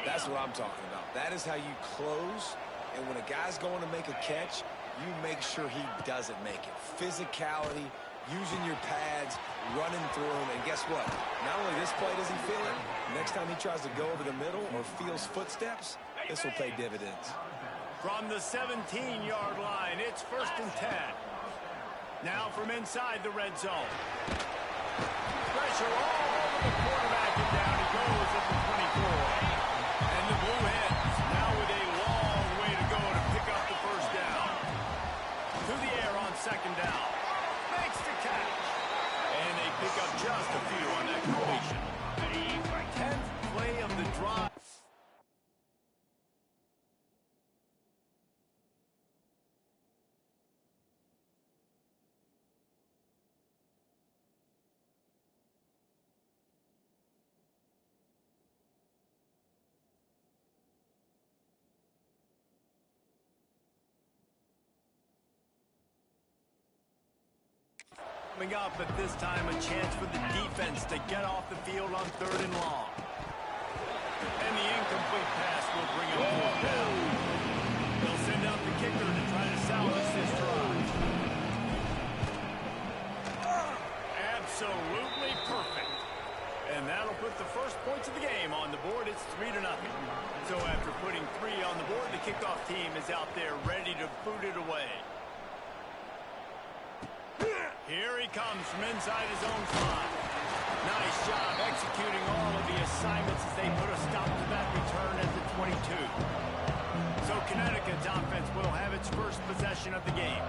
That's what I'm talking about. That is how you close, and when a guy's going to make a catch, you make sure he doesn't make it. Physicality, using your pads, running through him, and guess what? Not only this play does he feel it, next time he tries to go over the middle or feels footsteps, this will pay dividends. From the 17-yard line, it's 1st and 10. Now from inside the red zone. Pressure all over the quarterback, and down he goes at the 24. And the Blue Hens now with a long way to go to pick up the first down. To the air on 2nd down. Makes the catch. And they pick up just a few on that completion. 10th play of the drive. Coming up at this time, a chance for the defense to get off the field on 3rd and long. And the incomplete pass will bring him 4th down. They'll send out the kicker to try to salvage this drive. Absolutely perfect. And that'll put the first points of the game on the board. It's 3-0. So after putting 3 on the board, the kickoff team is out there ready to boot it away. Here he comes from inside his own 5. Nice job executing all of the assignments as they put a stop to that return at the 22. So Connecticut's offense will have its first possession of the game.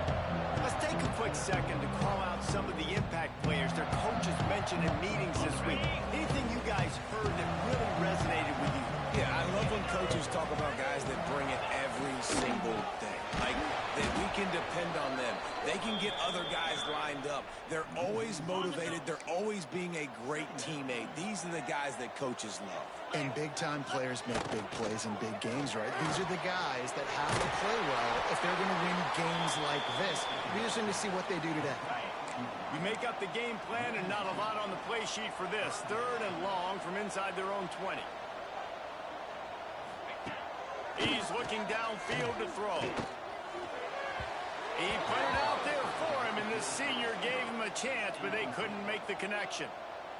Let's take a quick second to call out some of the impact players their coaches mentioned in meetings this week. Anything you guys heard that really resonated with you? Yeah, I love when coaches talk about guys that bring it every single day. Like, that we can depend on them. They can get other guys lined up. They're always motivated. They're always being a great teammate. These are the guys that coaches love. And big-time players make big plays in big games, right? These are the guys that have to play well if they're going to win games like this. Be interesting to see what they do today. You make up the game plan and not a lot on the play sheet for this. 3rd and long from inside their own 20. He's looking downfield to throw. He put it out there for him, and the senior gave him a chance, but they couldn't make the connection.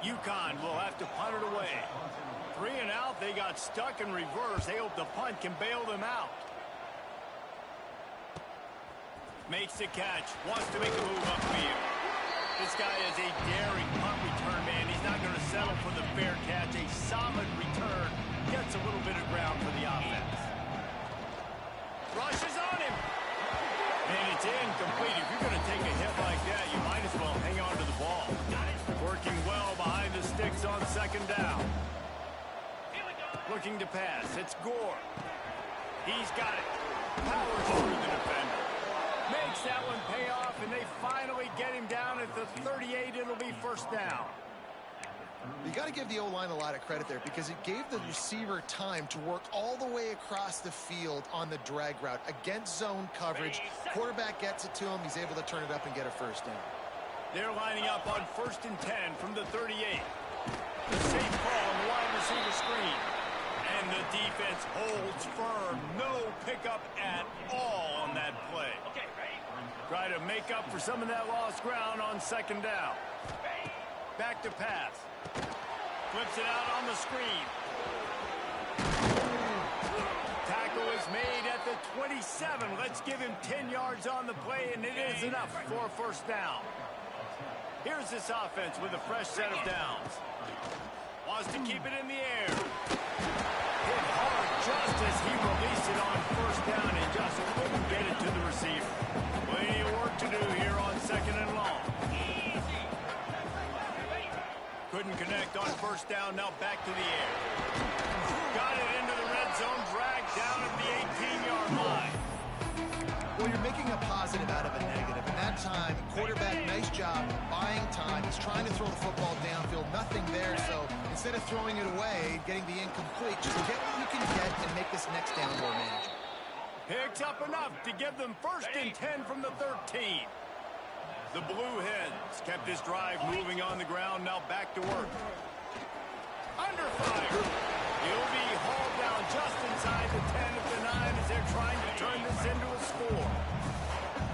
UConn will have to punt it away. 3 and out, they got stuck in reverse. They hope the punt can bail them out. Makes the catch, wants to make a move upfield. This guy is a daring punt return man. He's not going to settle for the fair catch. A solid return gets a little bit of ground for the offense. Rushes on him. And it's incomplete. If you're going to take a hit like that, you might as well hang on to the ball. Working well behind the sticks on 2nd down. Looking to pass. It's Gore. He's got it. Powers through the defender. Makes that one pay off, and they finally get him down at the 38. It'll be 1st down. You got to give the O-line a lot of credit there because it gave the receiver time to work all the way across the field on the drag route against zone coverage. Quarterback gets it to him. He's able to turn it up and get a 1st down. They're lining up on 1st and 10 from the 38. The safe call on the wide receiver screen. And the defense holds firm. No pickup at all on that play. Try to make up for some of that lost ground on 2nd down. Back to pass. Flips it out on the screen. Tackle is made at the 27. Let's give him 10 yards on the play, and it is enough for a 1st down. Here's this offense with a fresh set of downs. Wants to keep it in the air. Hit hard just as he released it on 1st down and just couldn't get it to the receiver. Plenty of work to do here on 2nd and long. Couldn't connect on 1st down, now back to the air. Got it into the red zone, dragged down at the 18-yard line. Well, you're making a positive out of a negative. And that time, quarterback, nice job buying time. He's trying to throw the football downfield. Nothing there, so instead of throwing it away, getting the incomplete, just get what you can get and make this next down more manageable. Picks up enough to give them 1st and 10 from the 13. The Blue Hens kept this drive moving on the ground, now back to work. Under fire. He'll be hauled down just inside the 10 at the 9 as they're trying to turn this into a score.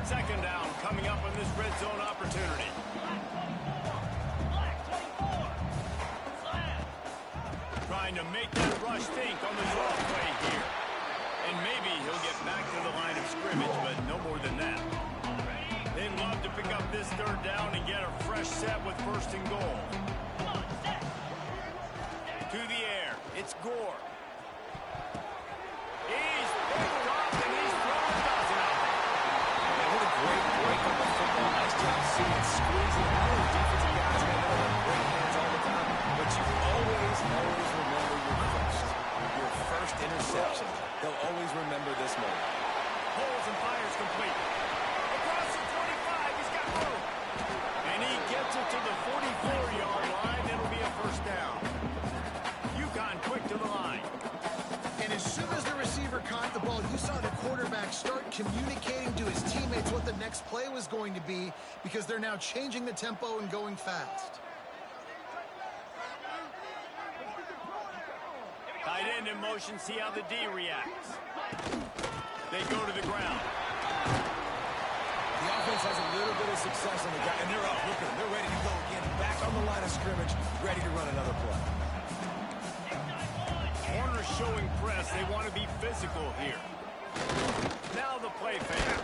2nd down coming up on this red zone opportunity. Trying to make that rush think on the draw play here. And maybe he'll get back to the line of scrimmage, but no more than that. They'd love to pick up this 3rd down and get a fresh set with 1st and goal. To the air, it's Gore. He's pulled off and he's thrown a dozen out. Man, what a great break on the football. Nice job seeing squeezing. I know the defensive guys are going to have great hands all the time, but you always remember your first interception. They'll always remember this moment. Pulls and fires complete. Across the 25, he's got room. And he gets it to the 44-yard line. It'll be a 1st down. UConn quick to the line. And as soon as the receiver caught the ball, you saw the quarterback start communicating to his teammates what the next play was going to be because they're now changing the tempo and going fast. Tight end in motion, see how the D reacts. They go to the ground. The offense has a little bit of success on the guy, and they're up. Look at them. They're ready to go again. Back on the line of scrimmage, ready to run another play. Corners showing press. They want to be physical here. Now the play fake.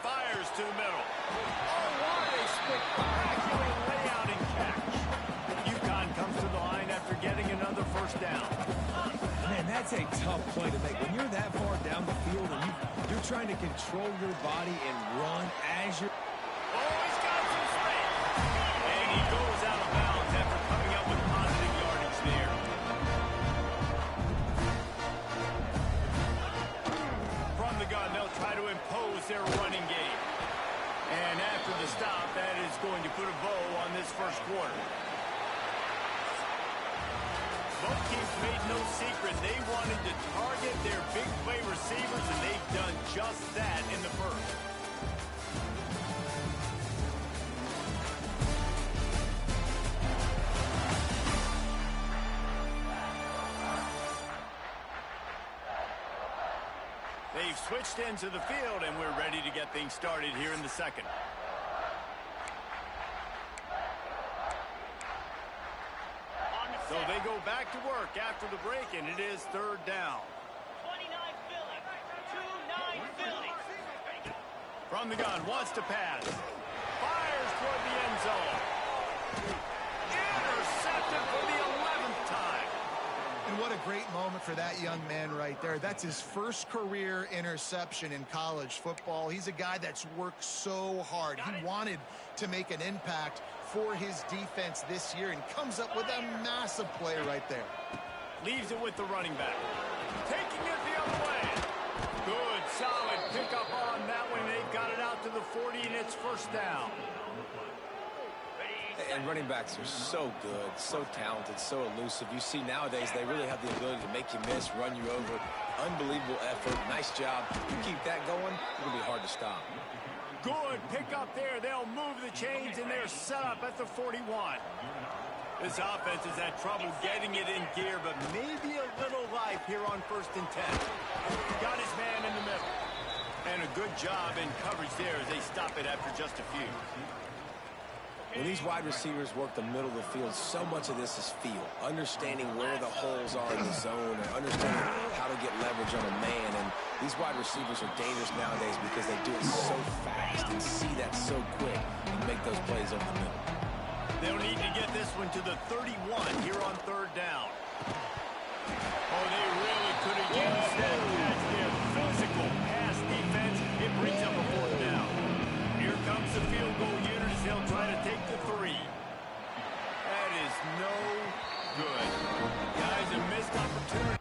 Fires to the middle. Oh, what a spectacular layout and catch. UConn comes to the line after getting another 1st down. Man, that's a tough play to make. When you're that far down the field and you're trying to control your body and run as you're... Oh, he's got some space. And he goes out of bounds after coming up with positive yardage there. From the gun, they'll try to impose their running game. And after the stop, that is going to put a bow on this 1st quarter. Both teams made no secret. They wanted to target their big play receivers, and they've done just that in the 1st. They've switched into the field, and we're ready to get things started here in the second. So they go back to work after the break, and it is third down. 29 Philly. 2-9 Philly. From the gun, wants to pass. Fires toward the end zone. Intercepted for the 11th time. And what a great moment for that young man right there. That's his first career interception in college football. He's a guy that's worked so hard. He wanted to make an impact for his defense this year and comes up with a massive play right there. Leaves it with the running back. Taking it the other way. Good, solid pickup on that one. They've got it out to the 40, and it's first down. And running backs are so good, so talented, so elusive. You see nowadays they really have the ability to make you miss, run you over. Unbelievable effort. Nice job. You keep that going, it'll be hard to stop. Good pick up there. They'll move the chains, and they're set up at the 41. This offense has had trouble getting it in gear, but maybe a little life here on 1st and 10. Got his man in the middle. And a good job in coverage there as they stop it after just a few. When these wide receivers work the middle of the field, so much of this is feel. Understanding where the holes are in the zone or understanding how to get leverage on a man. And these wide receivers are dangerous nowadays because they do it so fast and see that so quick and make those plays over the middle. They'll need to get this one to the 31 here on third down. Oh, they really could have used that catch there. Physical pass defense. It brings up a 4th down. Here comes the field goal unit. They'll try to take the 3. That is no good. Guys, a missed opportunity.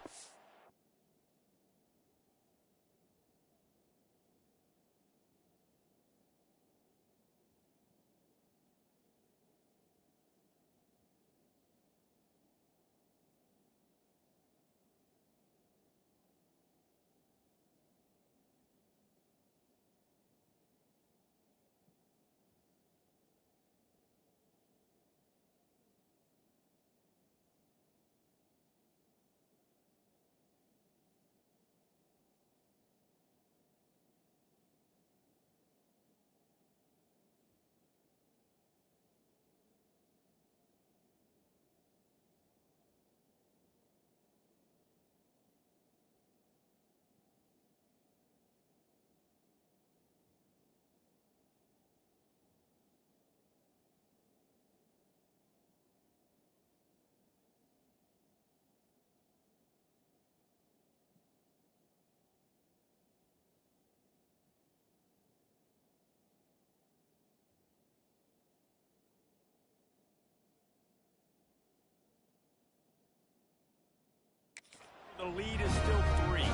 The lead is still 3.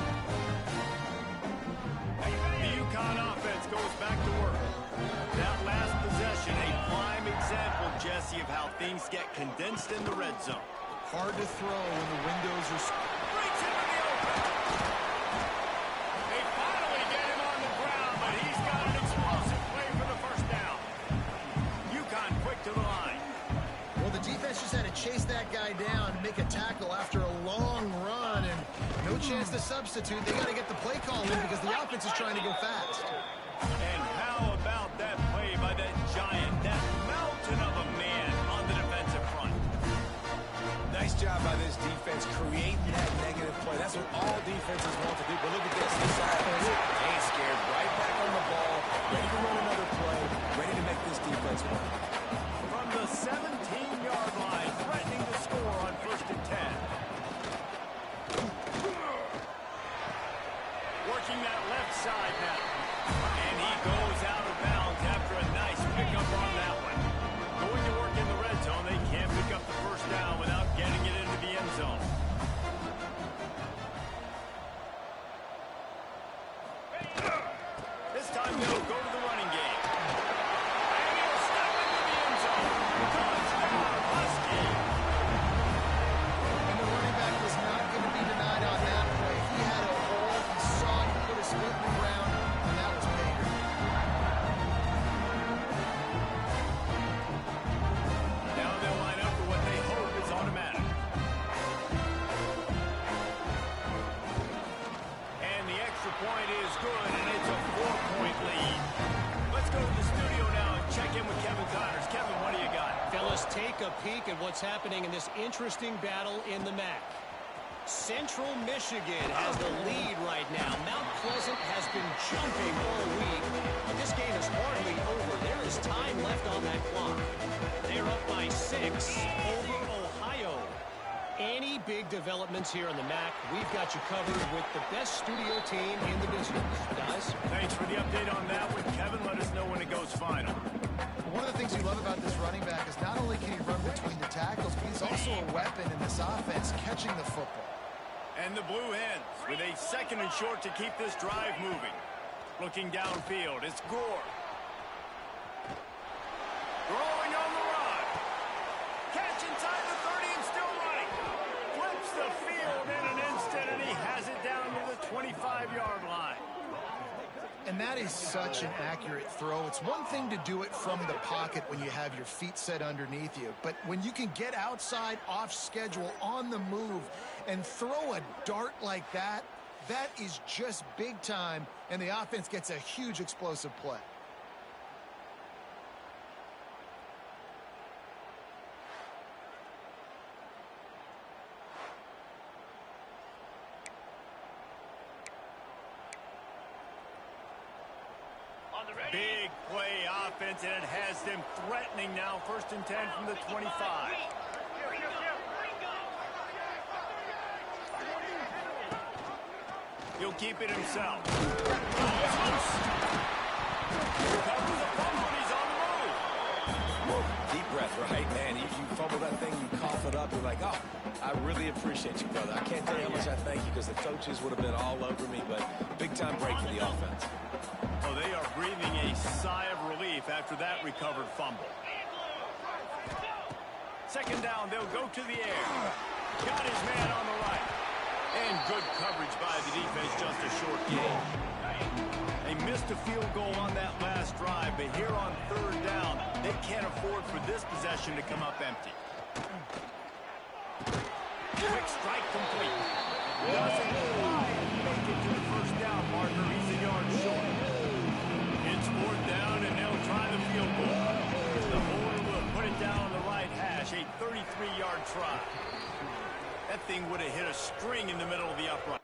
The UConn offense goes back to work. That last possession, a prime example, Jesse, of how things get condensed in the red zone. Hard to throw when the windows are... Breaks into the open. They finally get him on the ground, but he's got an explosive play for the first down. UConn quick to the line. Well, the defense just had to chase that guy down and make a tackle after a long run, and no chance to substitute. They got to get the play call in because the offense is trying to go fast. And how about that play by that giant, that mountain of a man on the defensive front? Nice job by this defense creating that negative play. That's what all defenses want to do. But look at this. This offense ain't scared. Right back on the ball, ready to run another play, ready to make this defense work. From the 17-yard line, threatening to score on 1st and 10. Working that left side now. And he goes out of bounds after a nice pickup on that one. Going to work in the red zone. They can't pick up the first down without getting it into the end zone. This time they'll go to the running game. And he'll step into the Let's take a peek at what's happening in this interesting battle in the MAC. Central Michigan has the lead right now. Mount Pleasant has been jumping all week, but this game is hardly over. There is time left on that clock. They're up by 6 over Ohio. Any big developments here in the MAC, we've got you covered with the best studio team in the business. Guys? Thanks for the update on that one, Kevin. Let us know when it goes final. One of the things you love about this running back is not only can he run between the tackles, but he's also a weapon in this offense, catching the football. And the Blue Hens with a 2nd and short to keep this drive moving. Looking downfield, it's Gore. Throwing on the run. Catch inside the 30 and still running. Flips the field in an instant, and he has it down to the 25-yard line. And that is such an accurate throw. It's one thing to do it from the pocket when you have your feet set underneath you, but when you can get outside, off schedule, on the move, and throw a dart like that, that is just big time, and the offense gets a huge explosive play. Big play offense, and it has them threatening now. 1st and 10 from the 25. He'll keep it himself. Covers the fumble, and he's on the move. Whoa, deep breath, right, man? You fumble that thing, you cough it up, you're like, oh, I really appreciate you, brother. I can't tell you how much I thank you, because the coaches would have been all over me, but big-time break for the offense. Oh, they are breathing a sigh of relief after that recovered fumble. 2nd down, they'll go to the air. Got his man on the right. And good coverage by the defense, just a short gain. They missed a field goal on that last drive, but here on 3rd down, they can't afford for this possession to come up empty. Quick strike complete. Doesn't quite make it to the 1st down marker. He's a yard short. It's 4th down, and they'll try the field goal. The holder will put it down on the right hash, a 33-yard try. That thing would have hit a string in the middle of the upright.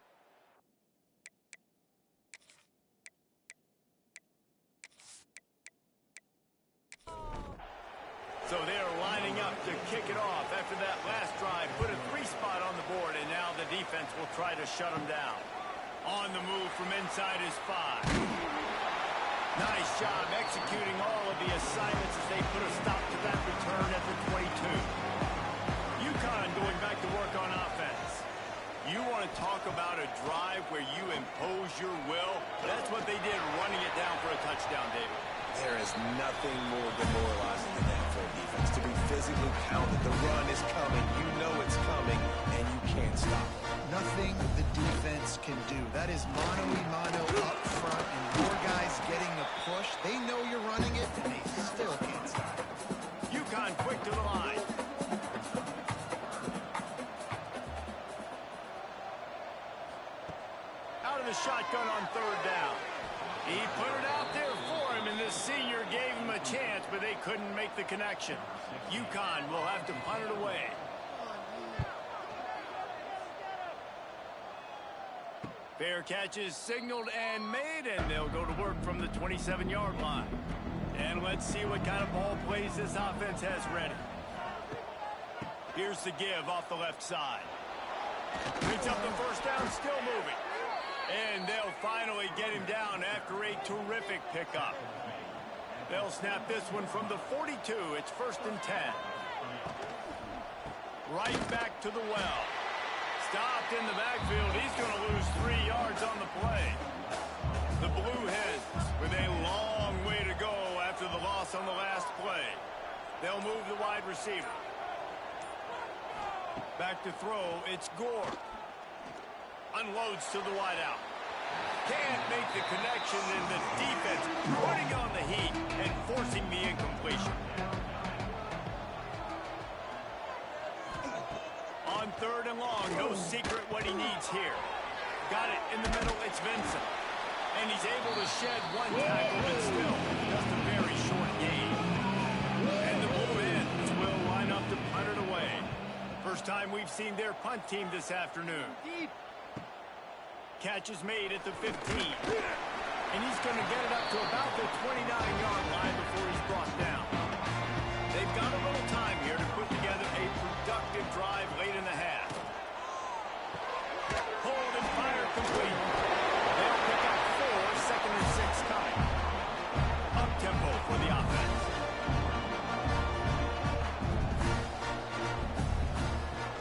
So they're lining up to kick it off after that last drive. Put a 3-spot on the board, and now the defense will try to shut them down. On the move from inside his 5. Nice job executing all of the assignments as they put a stop to that return at the 22. UConn going back to work on offense. You want to talk about a drive where you impose your will? That's what they did, running it down for a touchdown, David. There is nothing more demoralizing than that for a defense. To be physically pounded. The run is coming. You know it's coming, and you can't stop it. Nothing the defense can do. That is mano-a-mano up front, and your guys getting the push. They know you're running it, and they still can't stop it. UConn quick to the line. Out of the shotgun on 3rd down. He put it out there for him, and this senior gave him a chance, but they couldn't make the connection. UConn will have to punt it away. Fair catch is signaled and made, and they'll go to work from the 27-yard line. And let's see what kind of ball plays this offense has ready. Here's the give off the left side. Picks up the 1st down, still moving. And they'll finally get him down after a terrific pickup. They'll snap this one from the 42. It's 1st and 10. Right back to the well. Stopped in the backfield. He's going to lose 3 yards on the play. The Blue Hens with a long way to go after the loss on the last play. They'll move the wide receiver. Back to throw. It's Gore. Unloads to the wideout. Can't make the connection, and the defense putting on the heat and forcing the incompletion. On 3rd and long, no secret what he needs here. Got it in the middle, it's Vincent. And he's able to shed 1 tackle, but still just a very short gain. And the Blue Hens will time we've seen their punt team this afternoon. Catch is made at the 15. And he's going to get it up to about the 29-yard line before he's brought down. They've got a little time here to put together a productive drive late in the half. Hold and fire complete. They'll pick up 4, second and 6 coming. Up-tempo for the offense.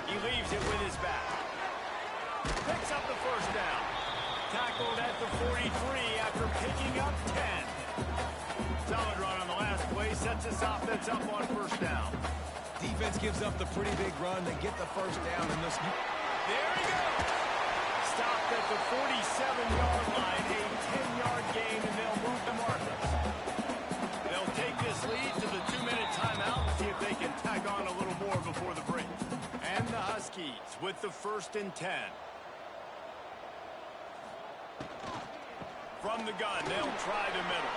He leaves it with his back. Picks up the first down. Tackled at the 43 after picking up 10. Solid run on the last play. Sets this offense up on first down. Defense gives up the pretty big run. They get the first down. And this... There he goes. Stopped at the 47-yard line. A 10-yard gain, and they'll move the markers. They'll take this lead to the 2-minute timeout and see if they can tack on a little more before the break. And the Huskies with the 1st and 10. From the gun, they'll try the middle.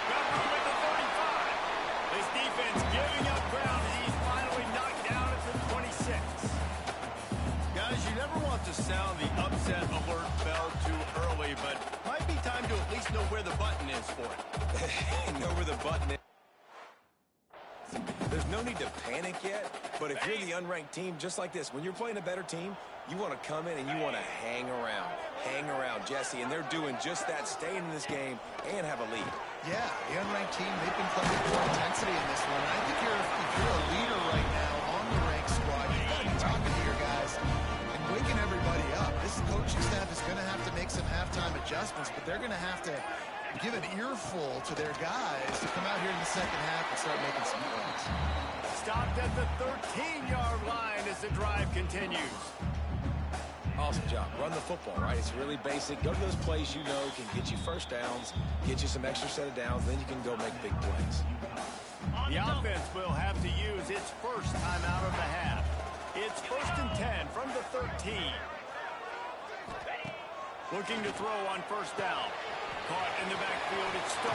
Got room at the 35. This defense giving up ground as he's finally knocked down at the 26. Guys, you never want to sound the upset alert bell too early, but might be time to at least know where the button is for it. Know where the button is. There's no need to panic yet, but if you're the unranked team, just like this, when you're playing a better team, you want to come in and you want to hang around. Hang around, Jesse, and they're doing just that, staying in this game and have a lead. Yeah, the unranked team, they've been playing for intensity in this one. And I think if you're a leader right now on the ranked squad, you've got to be talking to your guys and waking everybody up. This coaching staff is going to have to make some halftime adjustments, but they're going to have to give an earful to their guys to come out here in the second half and start making some points. Stopped at the 13-yard line as the drive continues. Awesome job. Run the football, right? It's really basic. Go to those plays you know can get you first downs, get you some extra set of downs, then you can go make big plays. The offense will have to use its first timeout of the half. It's 1st and 10 from the 13. Looking to throw on first down. Caught in the backfield, it's Stoll.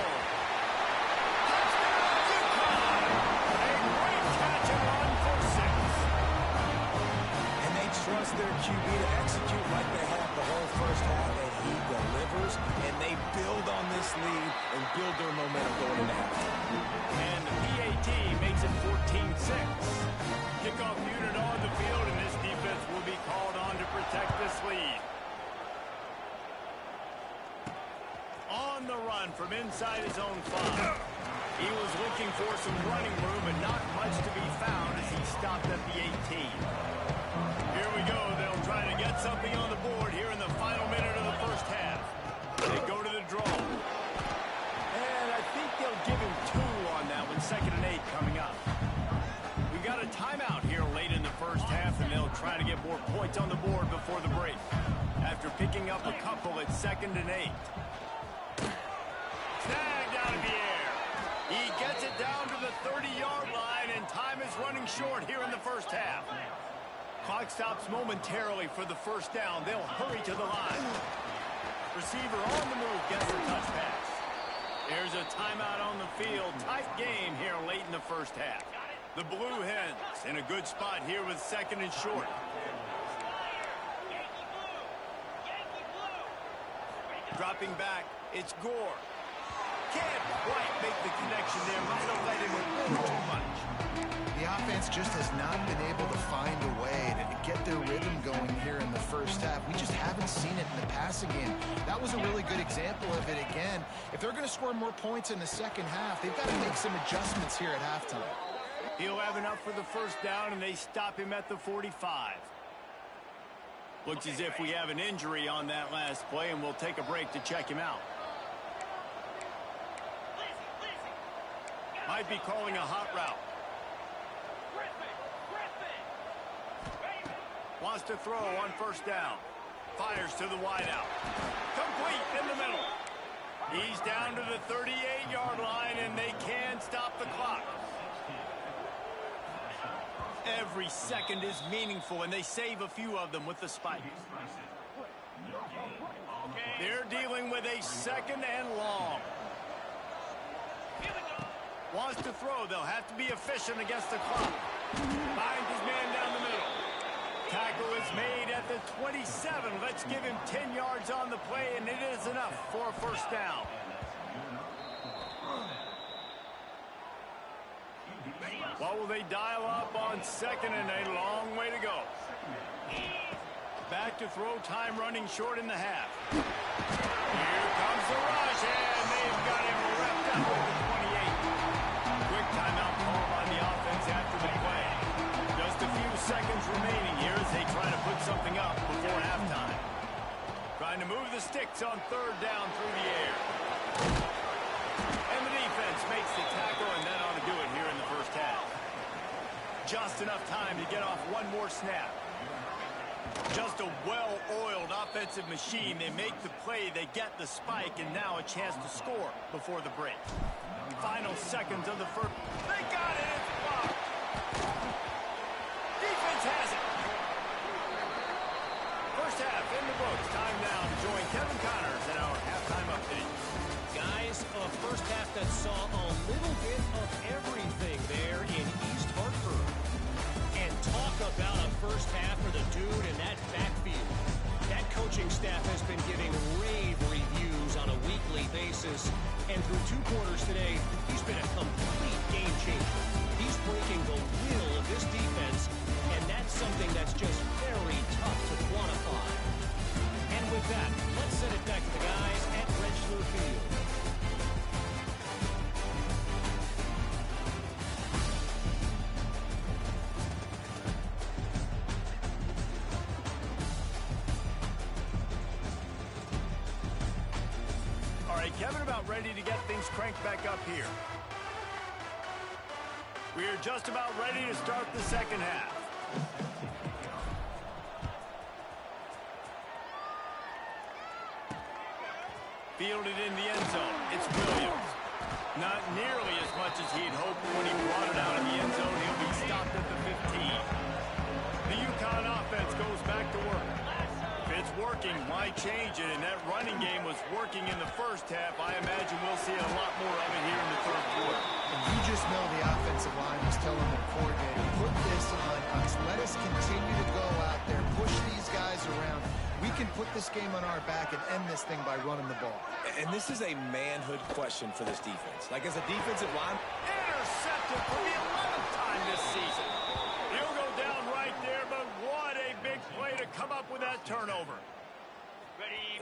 Touchdown, UConn! A great catch and run for 6. And they trust their QB to execute like they have the whole first half, and he delivers, and they build on this lead and build their momentum going into halftime. And the PAT makes it 14-6. Kickoff unit on the field, and this defense will be called on to protect this lead. On the run from inside his own 5. He was looking for some running room, but not much to be found as he stopped at the 18. Here we go. They'll try to get something on the board here in the final minute of the first half. They go to the draw. And I think they'll give him 2 on that one. 2nd and 8 coming up. We've got a timeout here late in the first half, and they'll try to get more points on the board before the break. After picking up a couple at 2nd and 8. Snagged out of the air. He gets it down to the 30-yard line, and time is running short here in the first half. Clock stops momentarily for the first down. They'll hurry to the line. Receiver on the move gets the touch pass. There's a timeout on the field. Tight game here late in the first half. The Blue Hens in a good spot here with 2nd and short. Dropping back, it's Gore. Can't quite make the connection there. Might have let him a little too much. The offense just has not been able to find a way to get their rhythm going here in the first half. We just haven't seen it in the passing game. That was a really good example of it again. If they're going to score more points in the second half, they've got to make some adjustments here at halftime. He'll have enough for the first down, and they stop him at the 45. Looks as if we have an injury on that last play, and we'll take a break to check him out. Might be calling a hot route. Wants to throw on first down. Fires to the wideout. Complete in the middle. He's down to the 38-yard line, and they can stop the clock. Every second is meaningful, and they save a few of them with the spike. They're dealing with a 2nd and long. Wants to throw. They'll have to be efficient against the clock. Finds his man down the middle. Tackle is made at the 27. Let's give him 10 yards on the play, and it is enough for a first down. What will they dial up on second, and a long way to go. Back to throw, time running short in the half. Here comes the rush, and they've got him wrapped up with the 28. Quick timeout call on the offense after the play. Just a few seconds remaining here as they try to put something up before halftime. Trying to move the sticks on third down through the air. And the defense makes the tackle, and that ought to do it here in the first half. Just enough time to get off one more snap. Just a well-oiled offensive machine. They make the play, they get the spike, and now a chance to score before the break. Final seconds of the first. They got it! It's blocked! Defense has it! First half in the books. Time now to join Kevin Connors in our halftime update. Guys, a first half that saw a little bit of everything there in East Hartford. And talk about a first half for the dude in that backfield. That coaching staff has been giving rave reviews on a weekly basis. And through 2 quarters today, he's been a complete game changer. He's breaking the will of this defense, and that's something that's just very tough to quantify. And with that, let's send it back to the guys at Rentschler Field. Kevin about ready to get things cranked back up here. We are just about ready to start the second half. Fielded in the end zone. It's Williams. Not nearly as much as he'd hoped when he brought it out of the end zone. He'll be stopped at the 15. The UConn offense goes back to work. It's working, why change it? And that running game was working in the first half. I imagine we'll see a lot more of it here in the third quarter. And you just know the offensive line was telling their coordinator, put this on us. Let us continue to go out there, push these guys around. We can put this game on our back and end this thing by running the ball. And this is a manhood question for this defense. Like, as a defensive line, intercepted for the 11th time this season. He'll go down right there, but what a big play to come up with that turnover.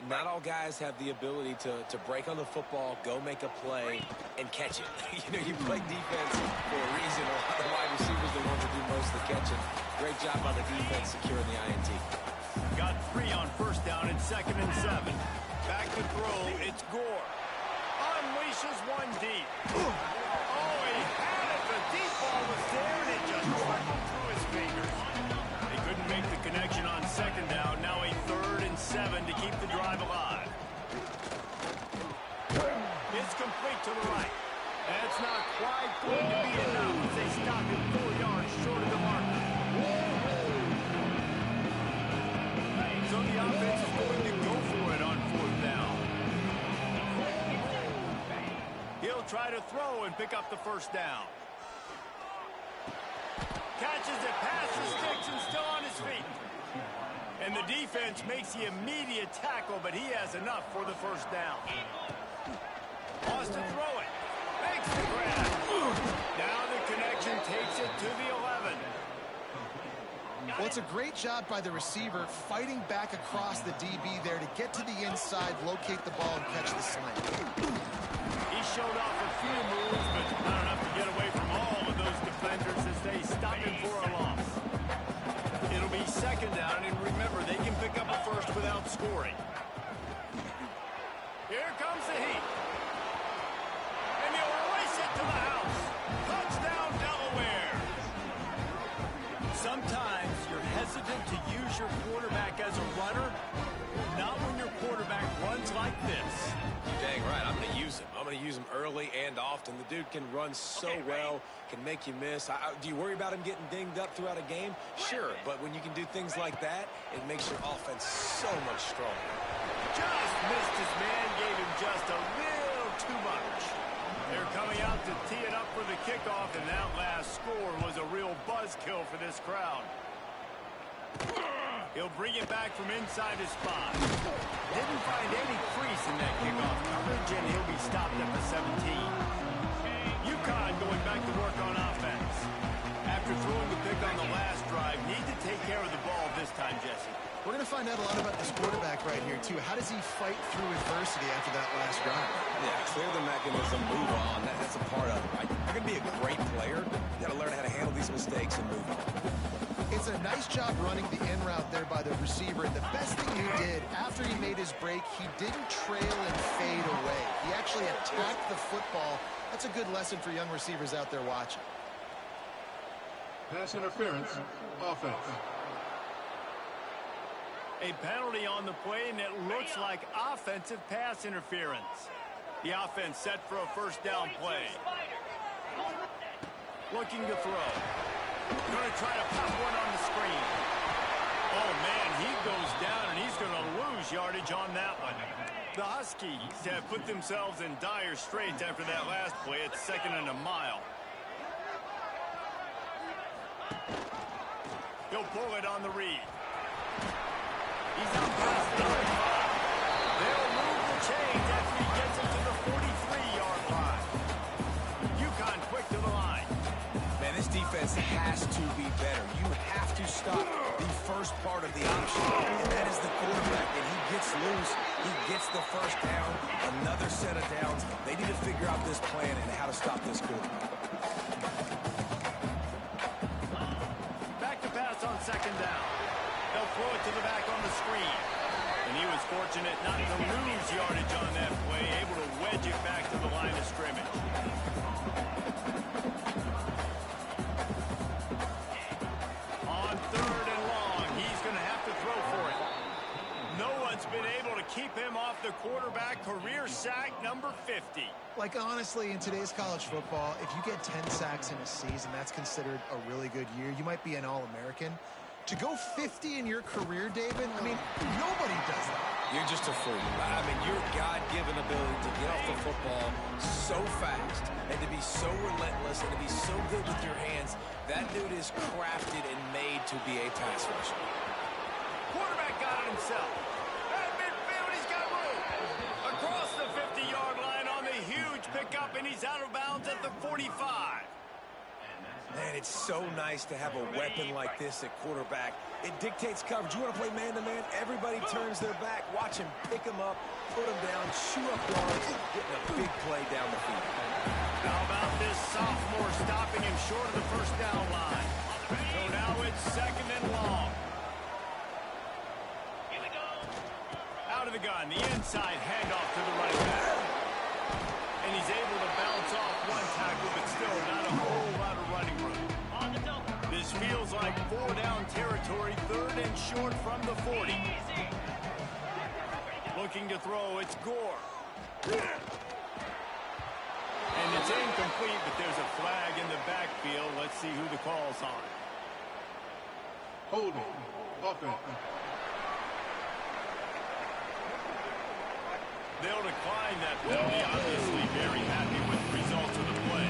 not all guys have the ability to break on the football, go make a play, and catch it. You play defense for a reason. A lot of wide receivers are the ones that do most of the catching. Great job by the defense securing the INT. Got 3 on first down and 2nd and 7. Back to throw, it's Gore. Unleashes one deep. Oh, he had it. The deep ball was there, and it just trickled through his fingers. They couldn't make the connection on 2nd down. Now a 3rd and 7 to keep the drive alive. It's complete to the right. That's not quite going to be enough as they stop him 4 yards short of the mark. So the offense is going to go for it on 4th down. He'll try to throw and pick up the 1st down. Catches it past the sticks and still on his feet. And the defense makes the immediate tackle, but he has enough for the 1st down. Wants to throw it. Makes the grab. Now the connection takes it to the 11. Well, it's a great job by the receiver fighting back across the DB there to get to the inside, locate the ball, and catch the slant. He showed off a few moves, but not enough to get away from all of those defenders as they stop him for a loss. It'll be 2nd down, and remember, they can pick up a 1st without scoring. Here comes the heat. And he'll race it to the house. Touchdown, Delaware. Sometimes you're hesitant to use your quarterback as a runner, not when your quarterback runs like this. Dang right, I'm going to use him. I'm going to use him early and often. The dude can run so well, can make you miss. Do you worry about him getting dinged up throughout a game? Sure, but when you can do things like that, it makes your offense so much stronger. Just missed his man, gave him just a little too much. They're coming out to tee it up for the kickoff, and that last score was a real buzzkill for this crowd. He'll bring it back from inside his spot. Didn't find any crease in that kickoff coverage, and he'll be stopped at the 17. UConn going back to work on offense. After throwing the pick on the last drive, need to take care of the ball this time, Jesse. We're going to find out a lot about this quarterback right here, too. How does he fight through adversity after that last drive? Yeah, clear the mechanism, move on. That's a part of it. You're going to be a great player. You got to learn how to handle these mistakes and move on. It's a nice job running the in route there by the receiver. And the best thing he did after he made his break, he didn't trail and fade away. He actually attacked the football. That's a good lesson for young receivers out there watching. Pass interference, offense. A penalty on the play, and it looks like offensive pass interference. The offense set for a first down play. Looking to throw. Going to try to pop one on the screen. Oh, man, he goes down, and he's going to lose yardage on that one. The Huskies have put themselves in dire straits after that last play. It's 2nd and a mile. He'll pull it on the read. He's out past the 35. They'll move the chains after he gets it to the 43-yard line. UConn quick to the line. Man, this defense has to be better. You have to stop the first part of the option, and that is the quarterback. And he gets loose. He gets the first down, another set of downs. They need to figure out this plan and how to stop this quarterback. Back to pass on 2nd down. They'll throw it to the back on the screen. And he was fortunate not to lose yardage on that play, able to wedge it back to the line of scrimmage. On 3rd and long, he's going to have to throw for it. No one's been able to keep him off the quarterback. Career sack number 50. Like, honestly, in today's college football, if you get 10 sacks in a season, that's considered a really good year. You might be an All-American. To go 50 in your career, David, I mean, nobody does that. You're just a fool. I mean, your God-given ability to get off the football so fast and to be so relentless and to be so good with your hands, that dude is crafted and made to be a pass rusher. Quarterback got it himself. At midfield, he's got room. Across the 50-yard line on the huge pickup, and he's out of bounds at the 45. Man, it's so nice to have a weapon like this at quarterback. It dictates coverage. You want to play man-to-man? Everybody turns their back. Watch him pick him up, put him down, chew up yards, getting a big play down the field. How about this sophomore stopping him short of the first down line? So now it's 2nd and long. Here we go. Out of the gun, the inside handoff to the running back. And he's able to bounce off one tackle, but still not a whole lot of running room. On the double. This feels like 4-down territory, 3rd and short from the 40. Easy. Looking to throw, it's Gore. And it's incomplete, but there's a flag in the backfield. Let's see who the call's on. Holding, offense. They'll decline that penalty, obviously very happy with the results of the play.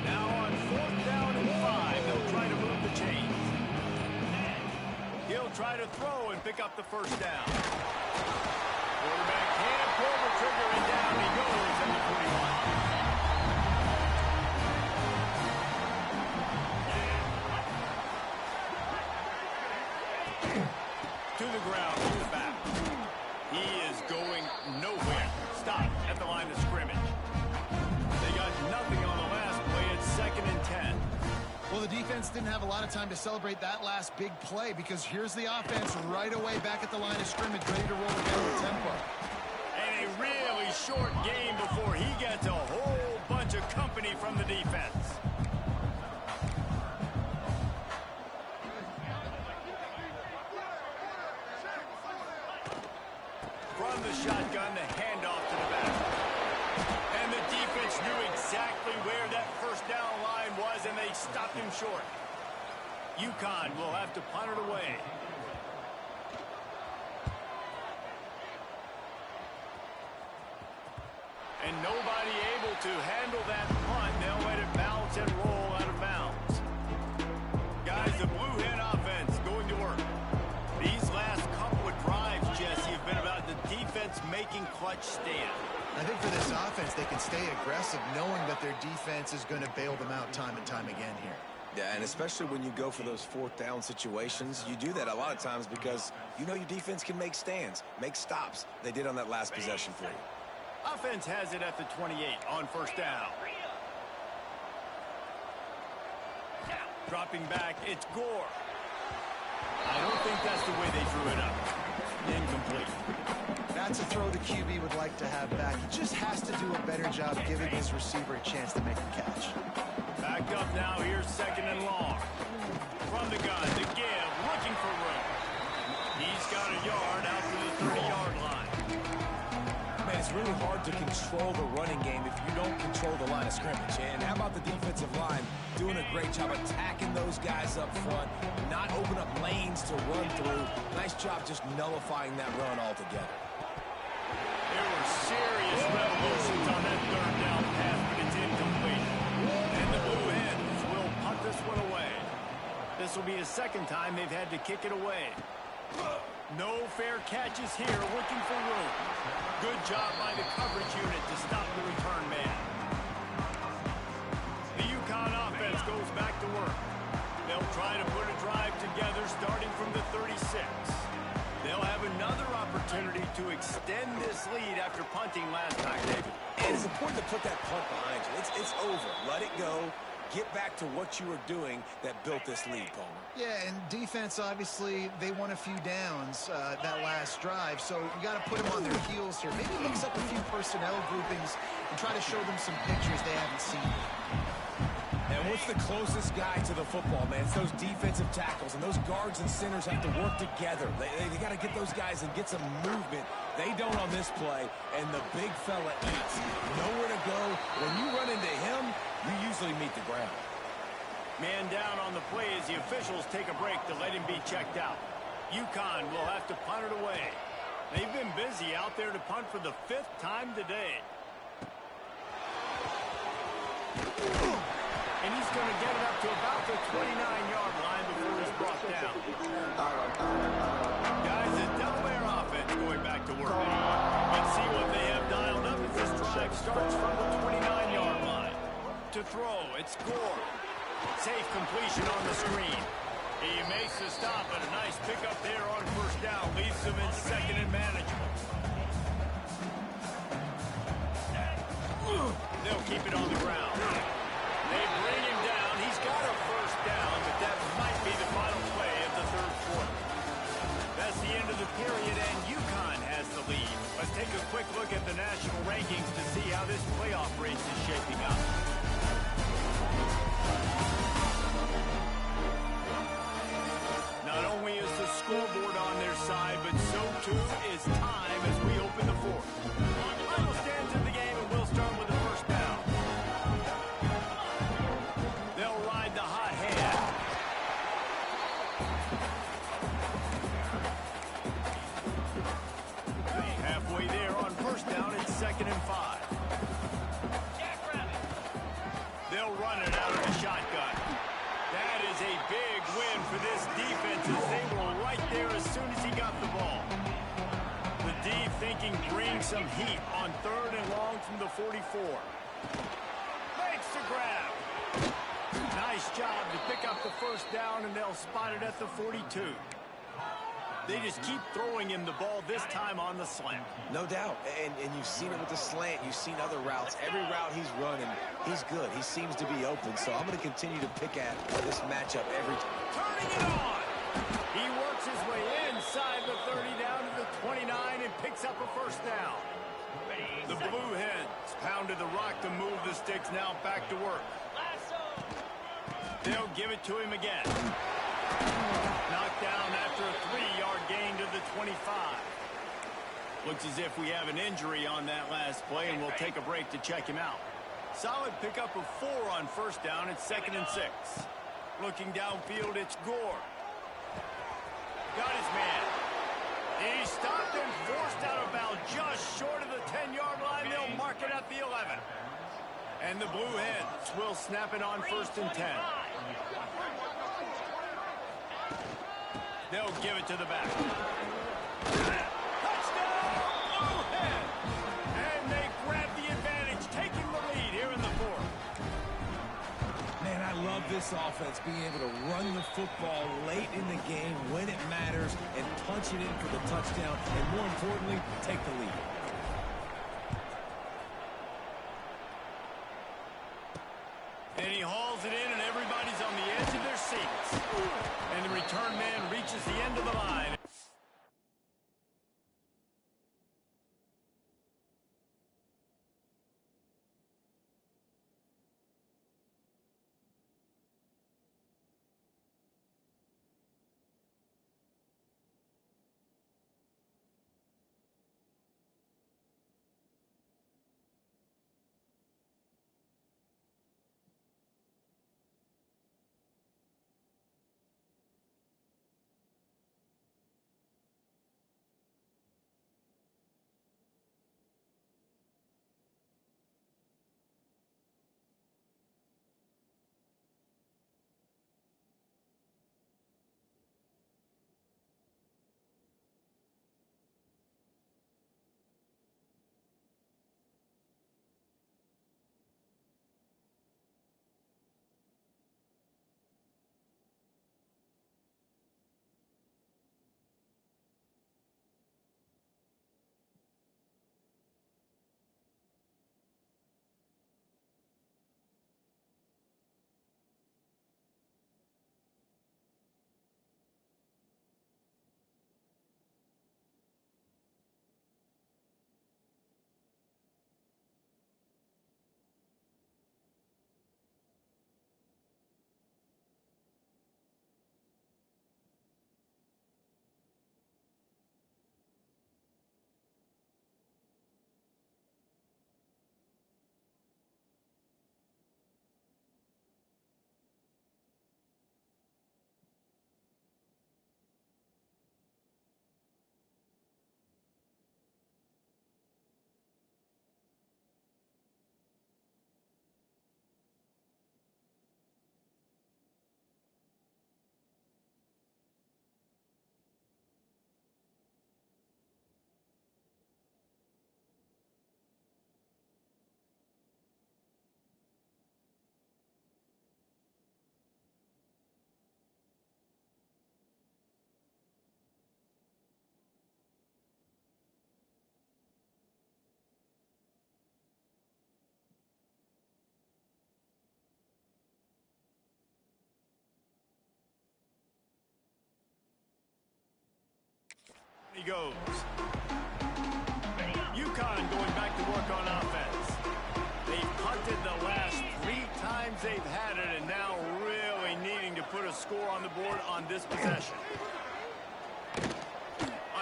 Now on 4th down and 5, they'll try to move the chains. He'll try to throw and pick up the first down. Quarterback can't pull the trigger, and down he goes at the 41. To the ground, to the back. He is going nowhere. Stop at the line of scrimmage. They got nothing on the last play. It's 2nd and 10. Well, the defense didn't have a lot of time to celebrate that last big play because here's the offense right away back at the line of scrimmage, ready to roll again with tempo. And a really short game before he gets a whole bunch of company from the defense. From the shotgun, the handoff to the back. And the defense knew exactly where that first down line was, and they stopped him short. UConn will have to punt it away. making clutch stand. I think for this offense, they can stay aggressive knowing that their defense is going to bail them out time and time again here. Yeah, and especially when you go for those fourth down situations, you do that a lot of times because you know your defense can make stands, make stops. They did on that last possession for you. Offense has it at the 28 on first down. Dropping back, it's Gore. I don't think that's the way they drew it up. Incomplete. That's a throw the QB would like to have back. He just has to do a better job giving his receiver a chance to make a catch. Back up now, here's second and long. From the gun, to give, looking for room. He's got a yard out to the 30-yard line. Man, it's really hard to control the running game if you don't control the line of scrimmage. And how about the defensive line doing a great job attacking those guys up front, not open up lanes to run through. Nice job just nullifying that run altogether. There were serious revolutions on that third down pass, but it's incomplete. And the Blue Hens will punt this one away. This will be the second time they've had to kick it away. No fair catches here, looking for room. Good job by the coverage unit to stop the return man. The UConn offense goes back to work. They'll try to put a drive together starting from the 36. They'll have another opportunity to extend this lead after punting last time, David. And it's important to put that punt behind you. It's over. Let it go. Get back to what you were doing that built this lead, Palmer. Yeah, and defense, obviously, they won a few downs that last drive, so you got to put them on their heels here. Maybe mix up a few personnel groupings and try to show them some pictures they haven't seen. And what's the closest guy to the football, man? It's those defensive tackles, and those guards and centers have to work together. They got to get those guys and get some movement. They don't on this play, and the big fella eats. Nowhere to go. When you run into him, you usually meet the ground. Man down on the play as the officials take a break to let him be checked out. UConn will have to punt it away. They've been busy out there to punt for the 5th time today. And he's going to get it up to about the 29-yard line before he's brought down. Guys, the Delaware offense going back to work. Let's see what they have dialed up as this drive starts from the 29-yard line. To throw, it's Gore. Safe completion on the screen. He makes the stop, and a nice pickup there on first down. Leaves him in second and manageable. They'll keep it on the ground. They bring him down. He's got a first down, but that might be the final play of the third quarter. That's the end of the period, and UConn has the lead. Let's take a quick look at the national rankings to see how this playoff race is shaping up. Not only is the scoreboard on their side, but so too is time as we open the fourth. Final stands in the game, and we'll start with the first down. They'll ride the hot hand. Halfway there on first down, it's 2nd and 5. They'll run it out of the shotgun. That is a big win for this defense as they were right there as soon as he got the ball. The D thinking bring some heat on 3rd and long from the 44. Makes the grab. Nice job to pick up the first down, and they'll spot it at the 42. They just keep throwing him the ball, this time on the slant. No doubt. And you've seen it with the slant. You've seen other routes. Every route he's running, he's good. He seems to be open. So I'm going to continue to pick at this matchup every time. Turning it on. He works his way inside the 30 down to the 29 and picks up a first down. The Blue Hens pounded the rock to move the sticks, now back to work. They'll give it to him again. Knocked down after a 3-yard gain to the 25. Looks as if we have an injury on that last play, and we'll take a break to check him out. Solid pickup of 4 on first down. It's 2nd and 6. Looking downfield, it's Gore. Got his man. He stopped and forced out of bounds just short of the 10-yard line. They'll mark it at the 11. And the Blue Hens will snap it on 1st and 10. They'll give it to the back. Touchdown, Blue Hens! this offense being able to run the football late in the game when it matters and punch it in for the touchdown, and more importantly, take the lead. And he hauls it in, and everybody's on the edge of their seats. And the return man reaches the end of the line. He goes. UConn going back to work on offense. They've punted the last 3 times they've had it, and now really needing to put a score on the board on this possession.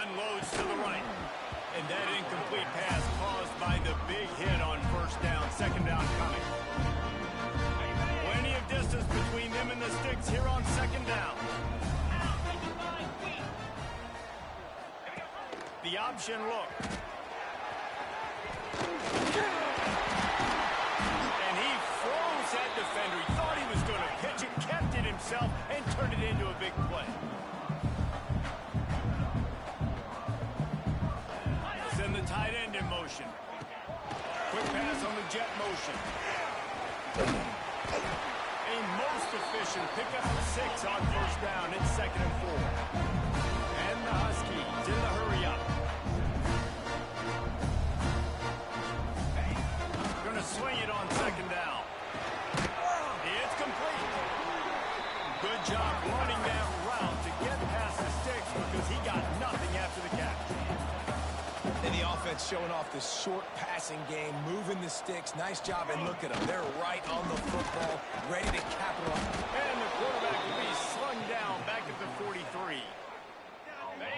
Unloads to the right. And that incomplete pass caused by the big hit on first down, second down coming. Plenty of distance between them and the sticks here on second down. The option look. And he froze that defender. He thought he was going to pitch it, kept it himself, and turned it into a big play. Send the tight end in motion. Quick pass on the jet motion. A most efficient pickup of 6 on first down. It's 2nd and 4. And the Huskies in the hurry up. Going to swing it on second down. It's complete. Good job running that route to get past the sticks because he got nothing after the catch. And the offense showing off this short passing game, moving the sticks. Nice job, and look at them. They're right on the football, ready to capitalize. And the quarterback will be slung down back at the 43.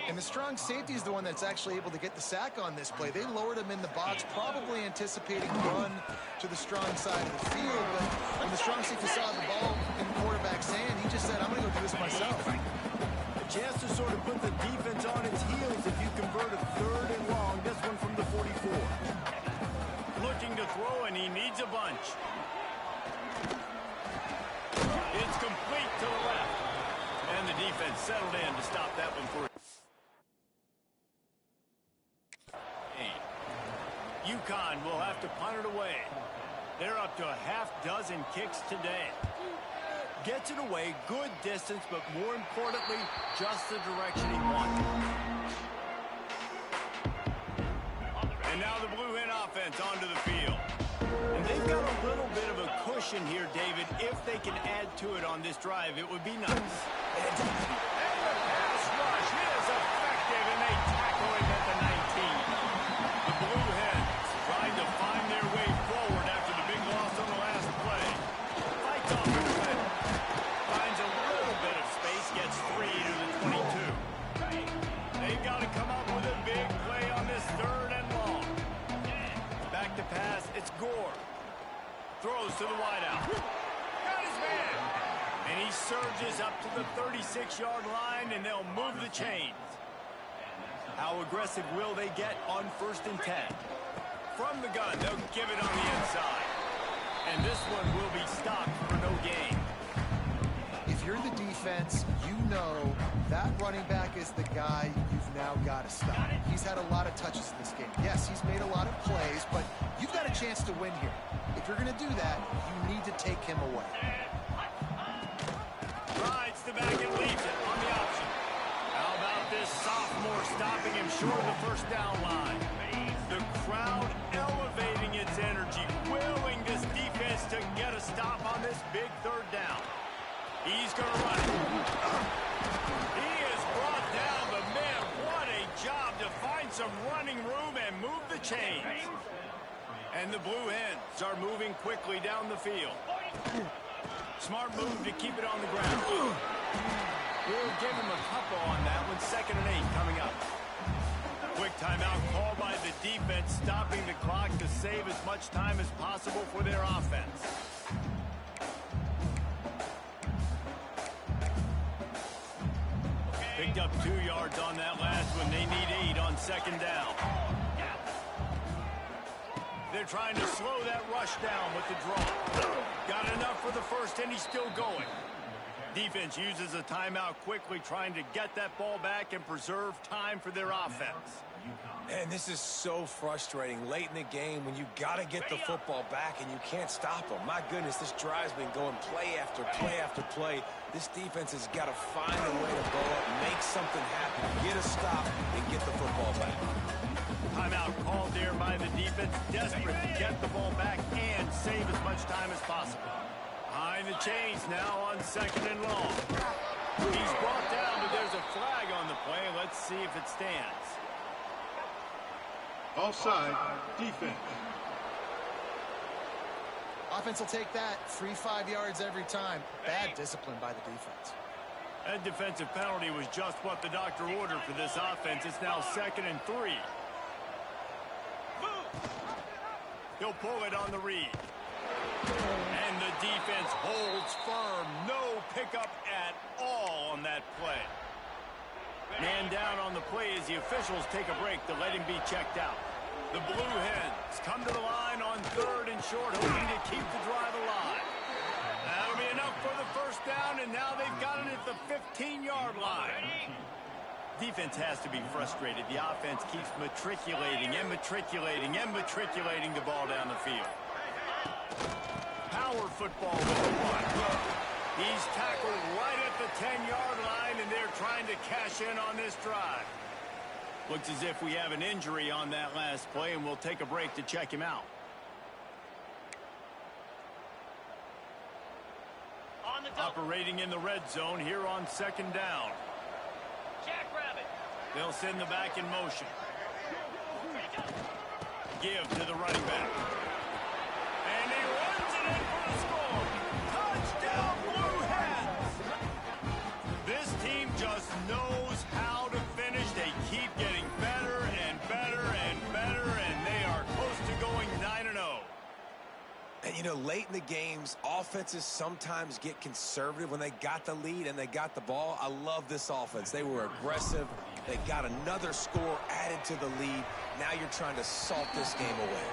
And the strong safety is the one that's actually able to get the sack on this play. They lowered him in the box, probably anticipating a run to the strong side of the field. But when the strong safety saw the ball in the quarterback's hand, he just said, I'm going to go do this myself. A chance to sort of put the defense on its heels if you convert a 3rd and long. This one from the 44. Looking to throw, and he needs a bunch. It's complete to the left. And the defense settled in to stop that one for UConn will have to punt it away. They're up to a half dozen kicks today. Gets it away, good distance, but more importantly, just the direction he wanted. And now the Blue Hen offense onto the field. And they've got a little bit of a cushion here, David. If they can add to it on this drive, it would be nice. And the pass rush is effective, and they tackle him at the 19. The Blue Hens trying to find their way forward after the big loss on the last play. Fights off the defender. Finds a little bit of space, gets 3 to the 22. They've got to come up with a big play on this 3rd and long. Back to pass, it's Gore. Throws to the wideout. Got his man. And he surges up to the 36-yard line, and they'll move the chains. How aggressive will they get on 1st and 10? From the gun, they'll give it on the inside. And this one will be stopped for no gain. If you're the defense, you know that running back is the guy you've now got to stop. He's had a lot of touches in this game. Yes, he's made a lot of plays, but you've got a chance to win here. If you're going to do that, you need to take him away. Rides the back and leaves it on the option. How about this sophomore stopping him short of the 1st down line? The crowd elevating its energy, willing this defense to get a stop on this big 3rd down. He's going to run it. He has brought down the man. What a job to find some running room and move the chains. And the Blue Hens are moving quickly down the field. Smart move to keep it on the ground. We'll give him a couple on that one. 2nd and 8 coming up. Quick timeout called by the defense, stopping the clock to save as much time as possible for their offense. Picked up 2 yards on that last one. They need 8 on 2nd down. They're trying to slow that rush down with the draw. Got enough for the 1st, and he's still going. Defense uses a timeout quickly, trying to get that ball back and preserve time for their offense. And this is so frustrating late in the game when you got to get the football back and you can't stop them. My goodness, this drive's been going play after play after play. This defense has got to find a way to go up, make something happen, get a stop, and get the football back. Timeout called there by the defense, desperate to get the ball back and save as much time as possible. Behind the chains now on 2nd and long. He's brought down, but there's a flag on the play. Let's see if it stands. Offside, defense. Offense will take that. Free 5 yards every time. Bad discipline by the defense. That defensive penalty was just what the doctor ordered for this offense. It's now 2nd and 3. He'll pull it on the read. And the defense holds firm. No pickup at all on that play. Man down on the play as the officials take a break to let him be checked out. The Blue Hens come to the line on 3rd and short, hoping to keep the drive alive. That'll be enough for the 1st down, and now they've got it at the 15-yard line. Defense has to be frustrated. The offense keeps matriculating and matriculating and matriculating the ball down the field. Power football with the 1. He's tackled right at the 10-yard line, and they're trying to cash in on this drive. Looks as if we have an injury on that last play, and we'll take a break to check him out. Operating in the red zone here on 2nd down. Jackrabbit. They'll send the back in motion. Give to the running back. And he runs it in for the score. Touchdown, Blue Hens! This team just knows how to finish. They keep getting better and better and better, and they are close to going 9-0. And, you know, late in the games, offenses sometimes get conservative when they got the lead and they got the ball. I love this offense. They were aggressive, They got another score added to the lead. Now you're trying to salt this game away.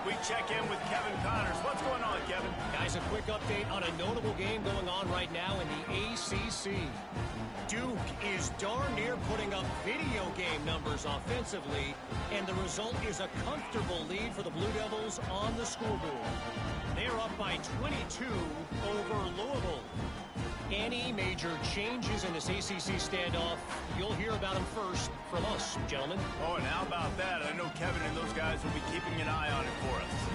We check in with Kevin Connors. What's going on, Kevin? Guys, a quick update on a notable game going on right now in the ACC. Duke is darn near putting up video game numbers offensively, and the result is a comfortable lead for the Blue Devils on the scoreboard. They're up by 22 over Louisville. Any major changes in this ACC standoff, you'll hear about them first from us, gentlemen. Oh, and how about that? I know Kevin and those guys will be keeping an eye on it for us.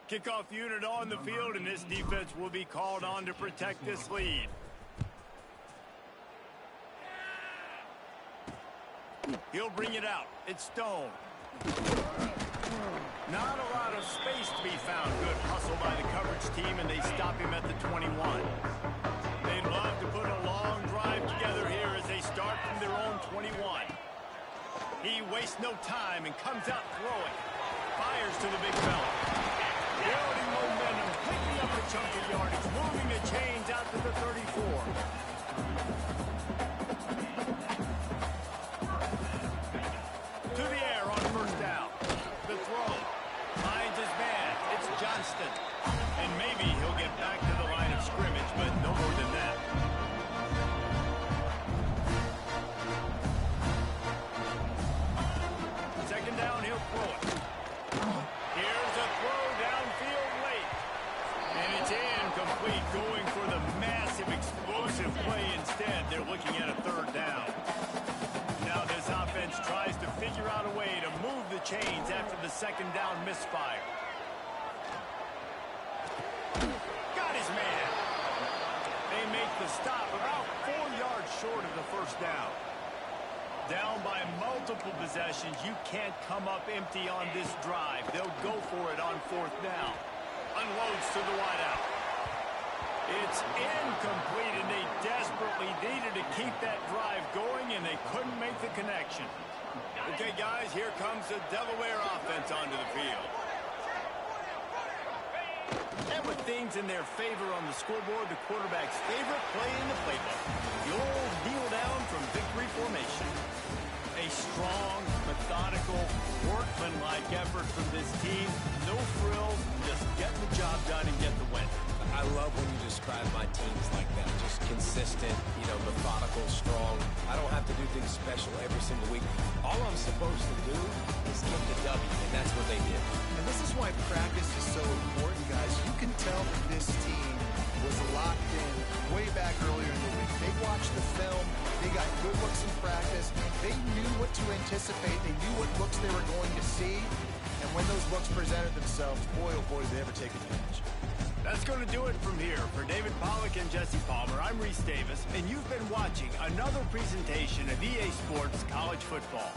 Kickoff unit on the field, and this defense will be called on to protect this lead. He'll bring it out. It's Stone. Not a lot of space to be found. Good hustle by the coverage team, and they stop him at the 21. They'd love to put a long drive together here as they start from their own 21. He wastes no time and comes out throwing. Fires to the big fella. Building momentum, picking up a chunk of yardage, moving the chains out to the 34. To the air on first down. The throw. Finds his man. It's Johnston. And maybe he'll get back to the line of scrimmage, but no more than that. Second down, he'll throw it. Here's a throw downfield late. And it's incomplete, going for the massive explosive play instead. They're looking at a third down. Now this offense tries to figure out a way to move the chains after the second down misfire. Got his man. They make the stop about 4 yards short of the first down. Down by multiple possessions, you can't come up empty on this drive. They'll go for it on fourth down. Unloads to the wideout. It's incomplete, and they desperately needed to keep that drive going, and they couldn't make the connection. Okay, guys, here comes the Delaware offense onto the field. And with things in their favor on the scoreboard, the quarterback's favorite play in the playbook. The old kneel down from victory formation. A strong, methodical, workmanlike effort from this team. No frills, just getting the job done and get the win. I love when you describe my teams like that. Just consistent, methodical, strong. I don't have to do things special every single week. All I'm supposed to do is get the W, and that's what they did. And this is why practice is so important, guys. You can tell that this team was locked in way back earlier in the week. They watched the film. They got good looks in practice. They knew what to anticipate. They knew what looks they were going to see. And when those looks presented themselves, boy, oh boy, did they ever take advantage. That's going to do it from here. For David Pollack and Jesse Palmer, I'm Reese Davis, and you've been watching another presentation of EA Sports College Football.